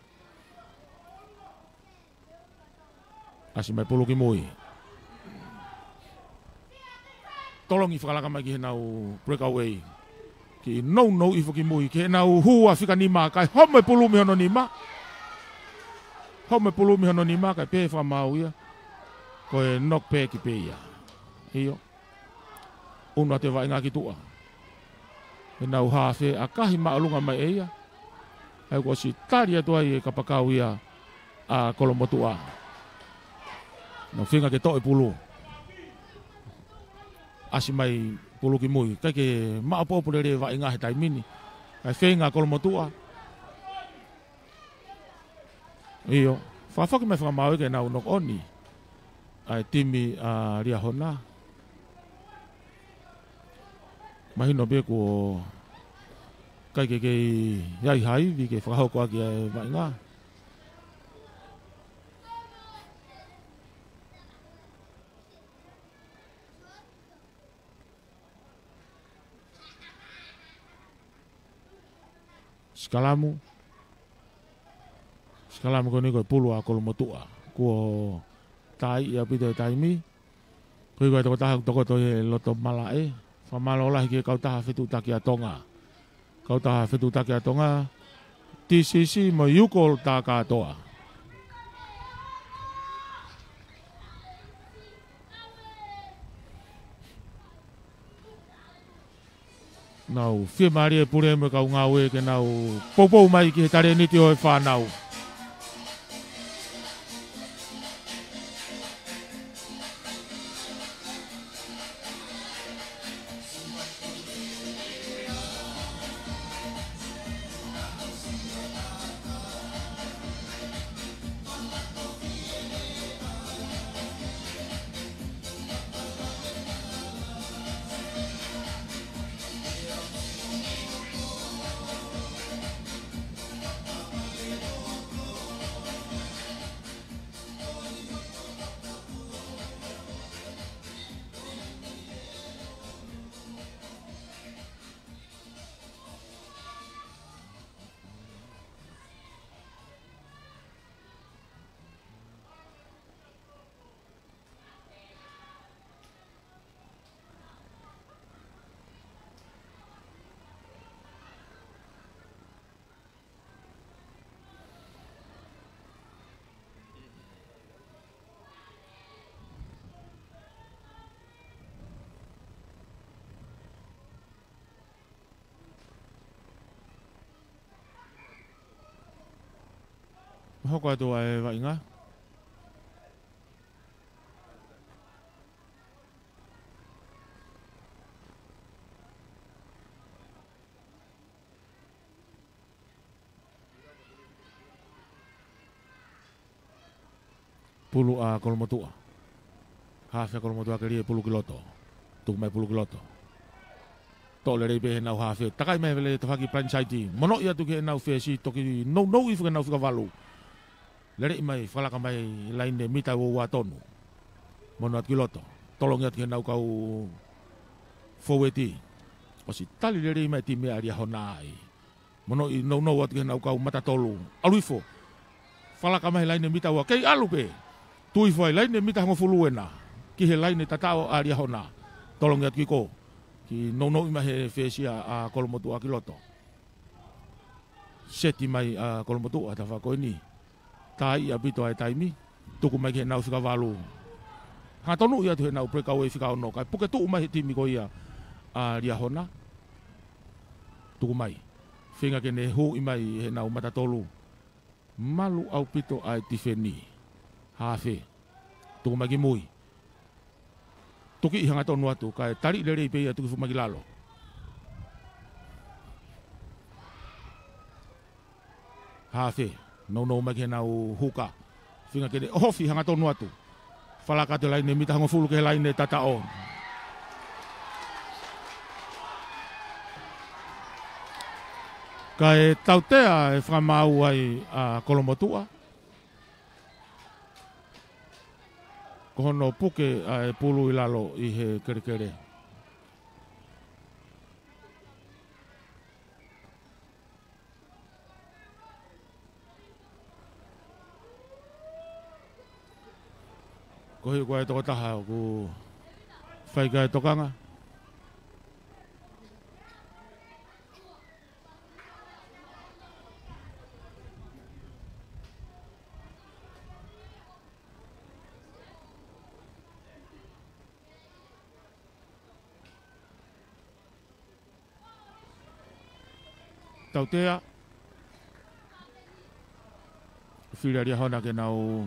asi mai pulu ki mui tolong i whakalaka mai ki he nau breakaway ki no i whaki mui ki he nau hua whika nima kai home pulumi hono nima kai pe whamau ia ko e nok pe ki pe ia iyo unwa te wainga ki tua he nau hawhe a kahi maalunga mai e ia ai ko si taria tua i e kapakau ia a kolomotua no whinga ke to e pulu asi mai pulu ki mui kai ke maapopo re wa inga he taimini kai whenga kolomotua iyo whawhaki mai whakamau ke nau nok oni ai timi a ria hona mahino be ko kai ke yai hai vi ke whakahoko aki ai wa inga Skalamu ko ni ko pulu a kolomotua ko tai ia pito taimi ko ko to ta to e loto malae fa malola ki kau ta fetu takia tonga TCC mo yuko ta ka toa nau fie marie pure me kau ngawe ke nau popo mai ki tare ni tio fa nau Hoko atu ai wa inga. Pulu a kolmotua. Hafe kolmotua ke rie pulu kiloto. Tuk mai pulu kiloto. Tole rei be nau hafe. Takai mai vele tafaki franchise. Mono ia tu ke nau fe si toki no ifu nau fika valu. Lere mai falaka mai lain mita wo watonu. Mono at kiloto. Tolong ia ke nau kau foweti. Osi tali lere mai ti me aria honai. Mono i no at ke nau kau mata tolu. Aluifo. Falaka mai lain mita wo kei alupe. Tui foi lain mita ngo fuluena. Ki he lain tatao aria hona. Tolong ia kiko. Ki no ima he fesia a kolmotu a kiloto. Seti mai a kolmotu a tafa ko ini. Tai a bito ai taimi. Tuku mai ke nau fika valu. Ha tonu ia tu he nau preka we fika ono kai puke tu mai timi ko ia a ria hona. Tuku mai. Finga ke ne hu imai he nau mata tolu. Malu au pito ai tifeni. Hafe. Tuku mai ki mui. Tuki ihanga tonu atu, kai tarik lere ipe ia tuki fumagi lalo. Hafe, no magi nau huka. Finga kede, hofi hanga tonu atu. Falaka te laine, mita hango fulu ke laine tata on. Kai tautea e whamau ai a Kolomotua. Kohono puke ai pulu ilalo i he kere. Kohi koe toko taha ku whaikai tokanga. Tautea whira ria hona ke nau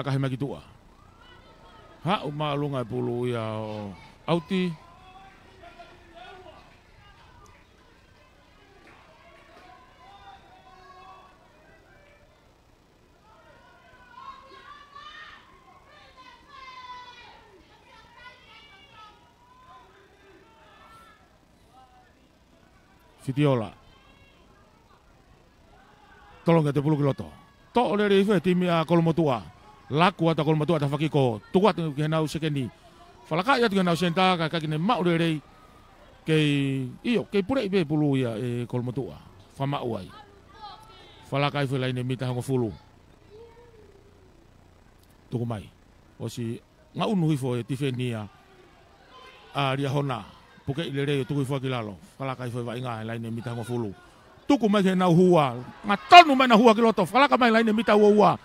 akahema ki tua. Ha umalunga pulu ia o auti. Fitiola. Tolong te pulu kiloto. To le re fe timi a Kolomotua. Laku ata Kolomotua ta fakiko. Tuat ke nau sekeni. Falaka ya ke nau senta ka kine mau le re ke iyo ke pure be pulu ya e Kolomotua. Fama uai. Falaka fe laine mita hango fulu. Tuku mai. Osi nga unu hifo e tifenia a ria hona. Puke ilere tuku fo kilalo. Fala kai foi vai nga laine mita ngo fulu. Tuku mai ke na hua. Ngatonu mai na hua kiloto. Fala ka mai laine mita hua.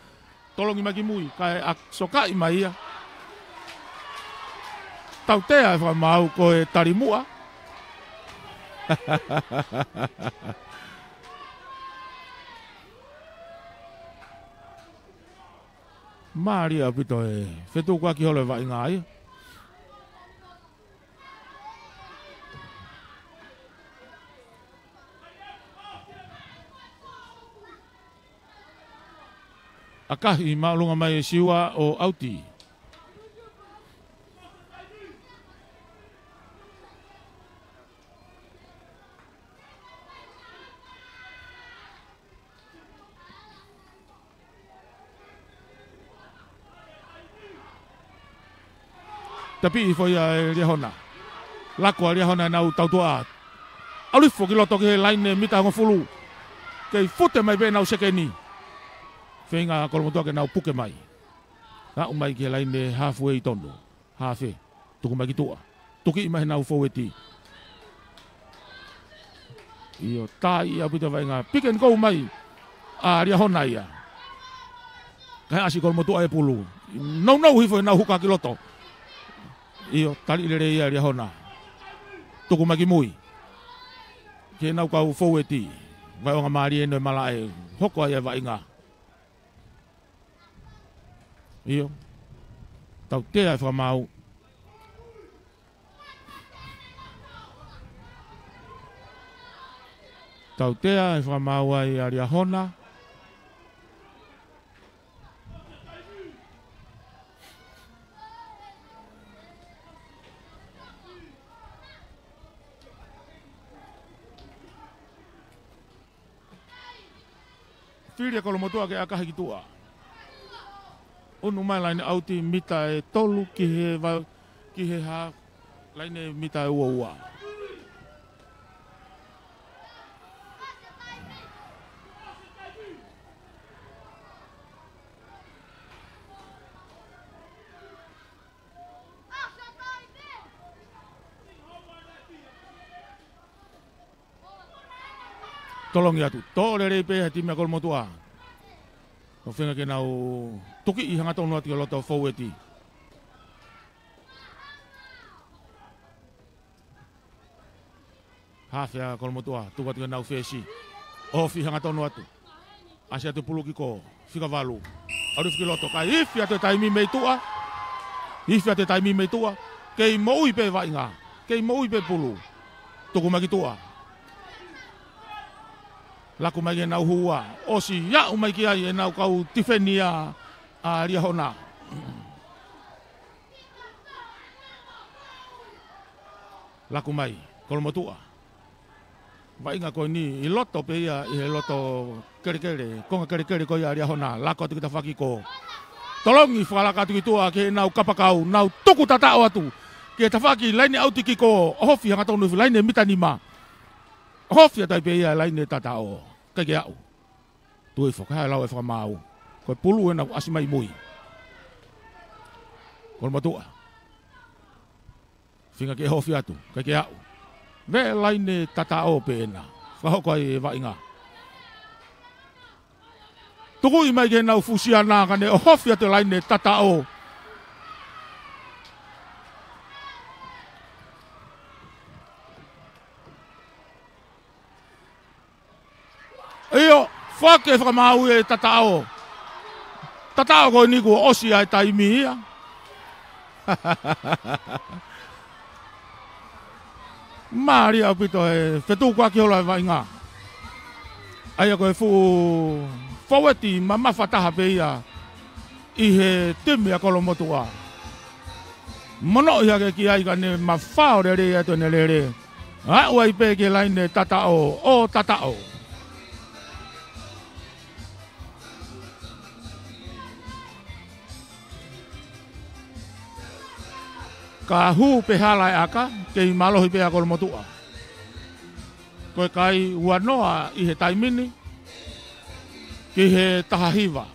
Tolong imagi mui kai ak soka imai. Tau te ai fa mau ko e tarimua. Maria pito e. Fetu kwa ki hole vai nga ai. Akahi maulunga mai siwa o auti. Tapi foi a Riahona. Lako a Riahona nau tautua. Alifo ki loto ke laine mita ngo fulu. Kei fute mai be nau sekeni. Whenga Kolomotua ke nau puke mai. Ha umai ke laine halfway tondo. Hafe. Tuku mai ki tua. Tuki imai nau foweti. Iyo tai a pita vainga. Pick and go mai. A Riahona ia. Kai asi Kolomotua e pulu. No hifo nau huka ki loto. Iyo tali lere ia Riahona. Tuku mai ki mui. ke nau kau foweti vai o ngamari eno malae hoko ai vai nga io tau te ai whamau tau te ai whamau ai aria hona Firia kolomotua ke akahi tua. Unu mai laine auti mita e tolu ki he ha laine mita e ua. Tolongi atu, tōre rei pēha timea kolomotua. O whenga ke nau tuki I hanga tonu ati o loto foweti. Hawhea kolomotua, tuka tika nau whesi. O whi hanga tonu atu. Asi atu puluki ko, whika walu. Aru whiki loto, ka iwhi atu taimi mei tua. Iwhi atu taimi mei tua. Kei moui pe vainga, kei moui pe pulu. Tuku maki tua. Laku mai e nau hua, osi ia umai ki ai e nau kau tifeni a ria hona. Laku mai, kolomotua. Vainga koe ni, I loto pe ia, I he loto kere, konga kere ko ia ria hona, lako atu kita whaki ko. Tolongi whalaka atu ki tua ke nau kapakau, nau tuku tatao atu. Ke ta whaki laine auti ki ko, hofi hanga tonu laine mitanima. Hofia tai pe ia laine tatao, kake au. Tui whakaha lau e whakamau. Koe pulu e nau asimai mui. Kolomotua. Whinga ke hofia atu, kake au. Ve laine tatao pe ena. Whahoko ai vainga. Tuku I mai ke nau fusiana kane o hofia te laine tatao. Iyo, whake whakamau e tatao. Tatao koe niku osi ai taimi ia. Maari au pito e whetu kua ki hola e vainga. Aia koe fu foweti mama whataha pe ia. I he timi a kolomotua. Mono ia ke ki ai kane ma whao re re ato ne re re. Ai wai pe ke laine tatao, o tatao. Ka hu pe hala e aka, ke I malohi pe a kolomotua. Koe kai ua noa I he taimini, ki he tahahiva.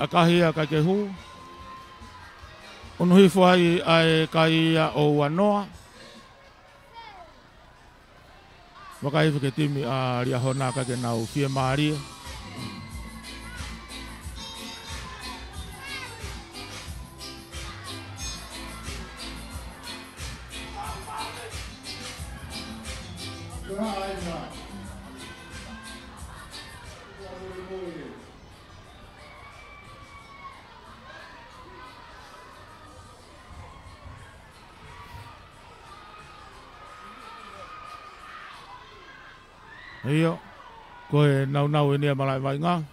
Akahia kai ke hu. Ono hifo ai ai kai o wanoa. Wakai ke timi a ria hona ka ke nau fie maria. Iyo, koe nau ini malai vainga.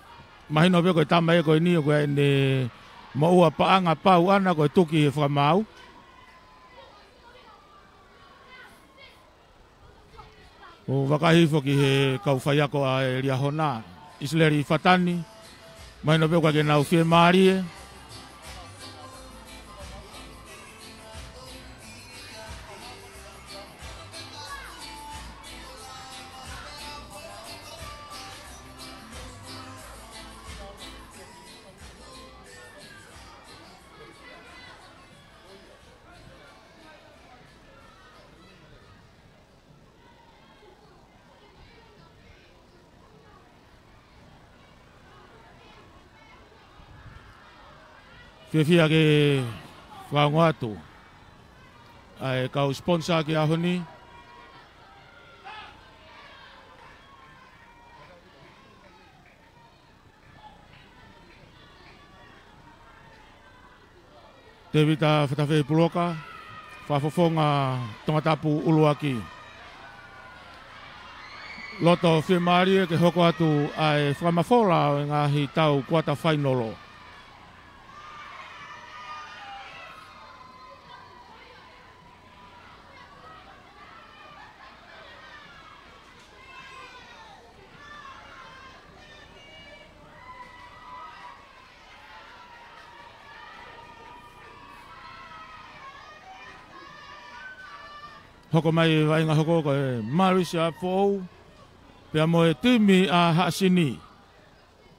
Mahino pe koe tamai koe ni koe ne maua paanga pau ana koe tuki he whamau. O wakahifo ki he kau whaiako a e ria hona. Isleri fatani. Mahino pe koe ke nau fie marie. Fia ke whaongo atu. Ai kau sponsor ki ahoni. Te vita whatawhi puloka. Whafofonga tongatapu uluaki. Loto whimari ke hoko atu ai whamafola o ngahi tau kuata whainolo. Hoko mai wainga hoko ko e Marisia Fou. Pea mo e tumi a haasini.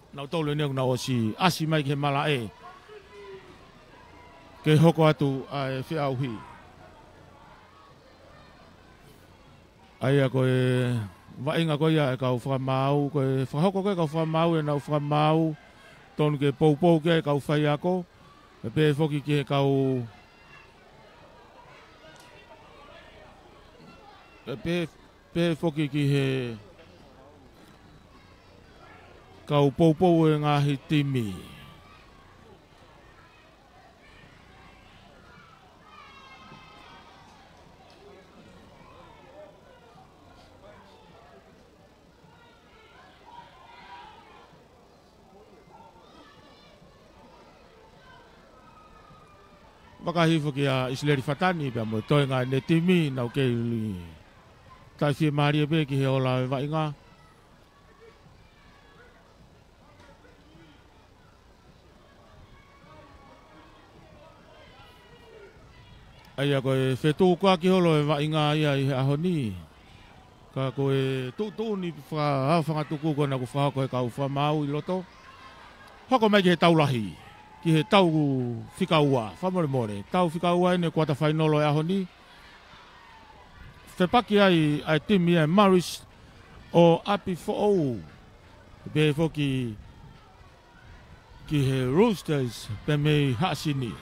Nau tolu ni na o si asi mai ke mala e. Ke hoko atu a e whiauhi. Aia ko e wainga ko ia e kau whamau. Ko e whahoko ke kau whamau e nau whamau. Tonu ke poupou ke kau whai ako. E pe whoki ke kau... Pe whoki ki he kau poupou e ngahi timi. Wakahi whoki a Isleri Fatani pia mo toi ngā ne timi nau kei uli. Tai whi maari e pe ki he ola e wainga. Aia koe whetū kua ki holo e wainga ia i he ahoni. Ka koe tū ni whangatuku kona ku whahako e kau whamau i loto. Hoko mai ki he taulahi. Ki he tau whikaua. Whamore more. Tau whikaua ene kuata whainolo e ahoni. Whepaki ai timi e Maris o api fo'ou. Be foki ki he Roosters pe mei haasini.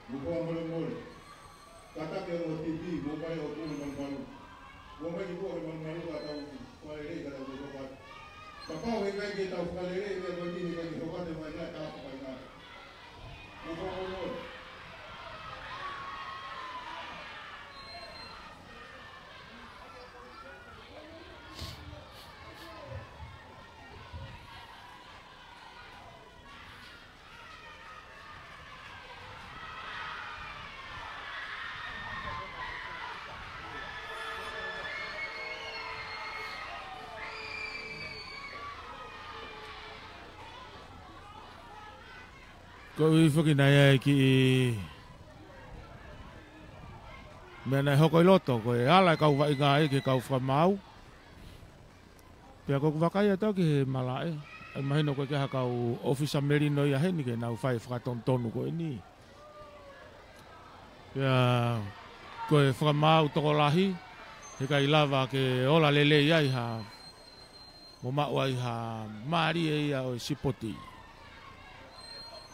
Lupa mole mole. Kata ke o TV, mo pai o puno malu. Mo mai ko o malu kata o palere kata o ko. Papa o ngai ke tau palere e ko ni ke ko kata mai na ka pa na. Lupa mole mole. Ko i whoki nei ki mea nei hoko i loto, ko e ala kau wainga e ke kau whamau. Pea ko wakai atau ki he malae. E mahino ko ke ha kau ofisa merino i aheni ke nau whai whakatontonu ko e ni. Pea ko e whamau toko lahi. He kai lava ke ola lele iai ha. Mo maua i ha maari e ia o sipoti.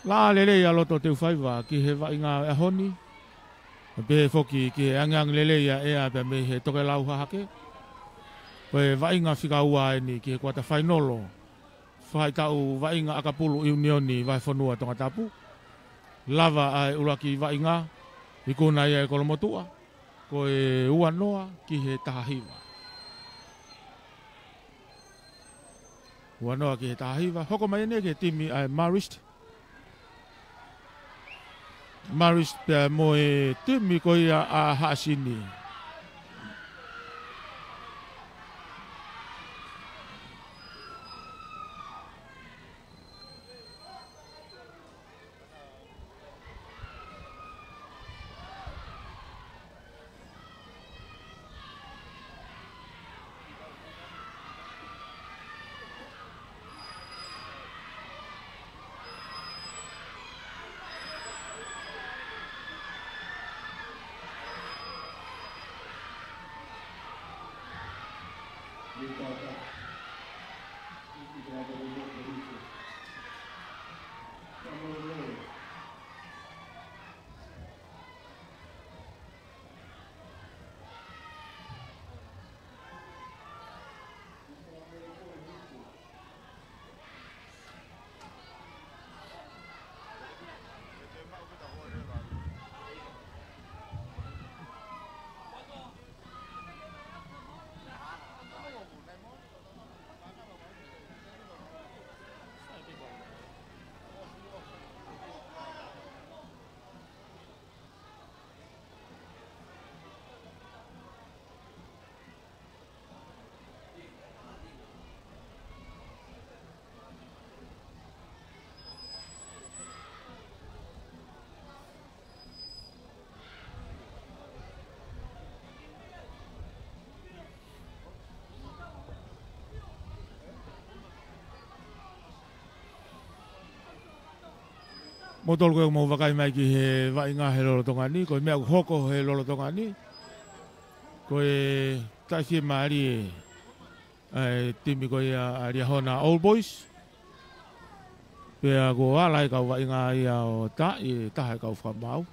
La lele ia loto te whaiwa ki he wainga e honi. Pe foki ki he angang lele ia ea pe me he toke lau hahake. Pe wainga whika ua e ni ki he kuata whainolo. Whai tau wainga akapulu unioni vai whanua tonga tapu. Lava ai uraki wainga. I kuna ia e kolomotua. Ko e ua noa ki he tahahiwa. Ua noa ki he tahahiwa. Hoko mai ene ke timi ai Marist. Maris pia mo e timi ko ia a haasini. Motol ko mo wakai mai ki he vainga he lolotonga ni ko mea hoko he lolotonga ni ko e tahi mari timi ko ia Riahona Old Boys pea ko alai ka vainga ia o ta i taha ka whamau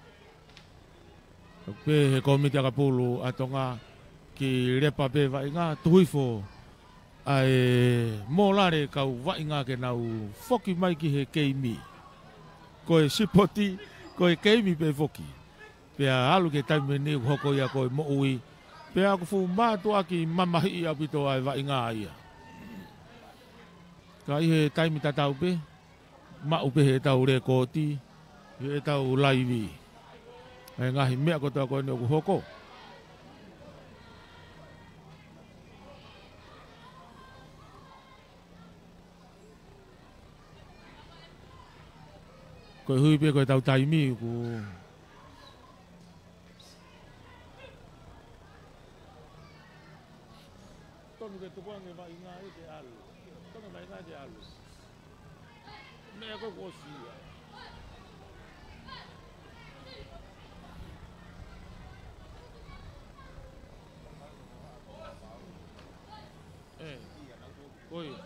pe he komiti ka pulu atonga ki repa pe vainga tuifo ai molare ka vainga ke nau foki mai ki he keimi koe sipoti, koe keimi pe foki. Pea alu ke taime ni hoko ia koe mo ui. Pea ku fu mātua ki mamahi ia pito ai wa inga ia. Ka ihe taimi tatau pe, ma upe he tau re koti, he tau laivi. Ai ngahi mea kotoa koe ni ku hoko. Koe hui pe koe tau taimi ku tonu ke tukuange wa inga e te alu. Tonu wa inga te alu. Mea koe kosia. Oi.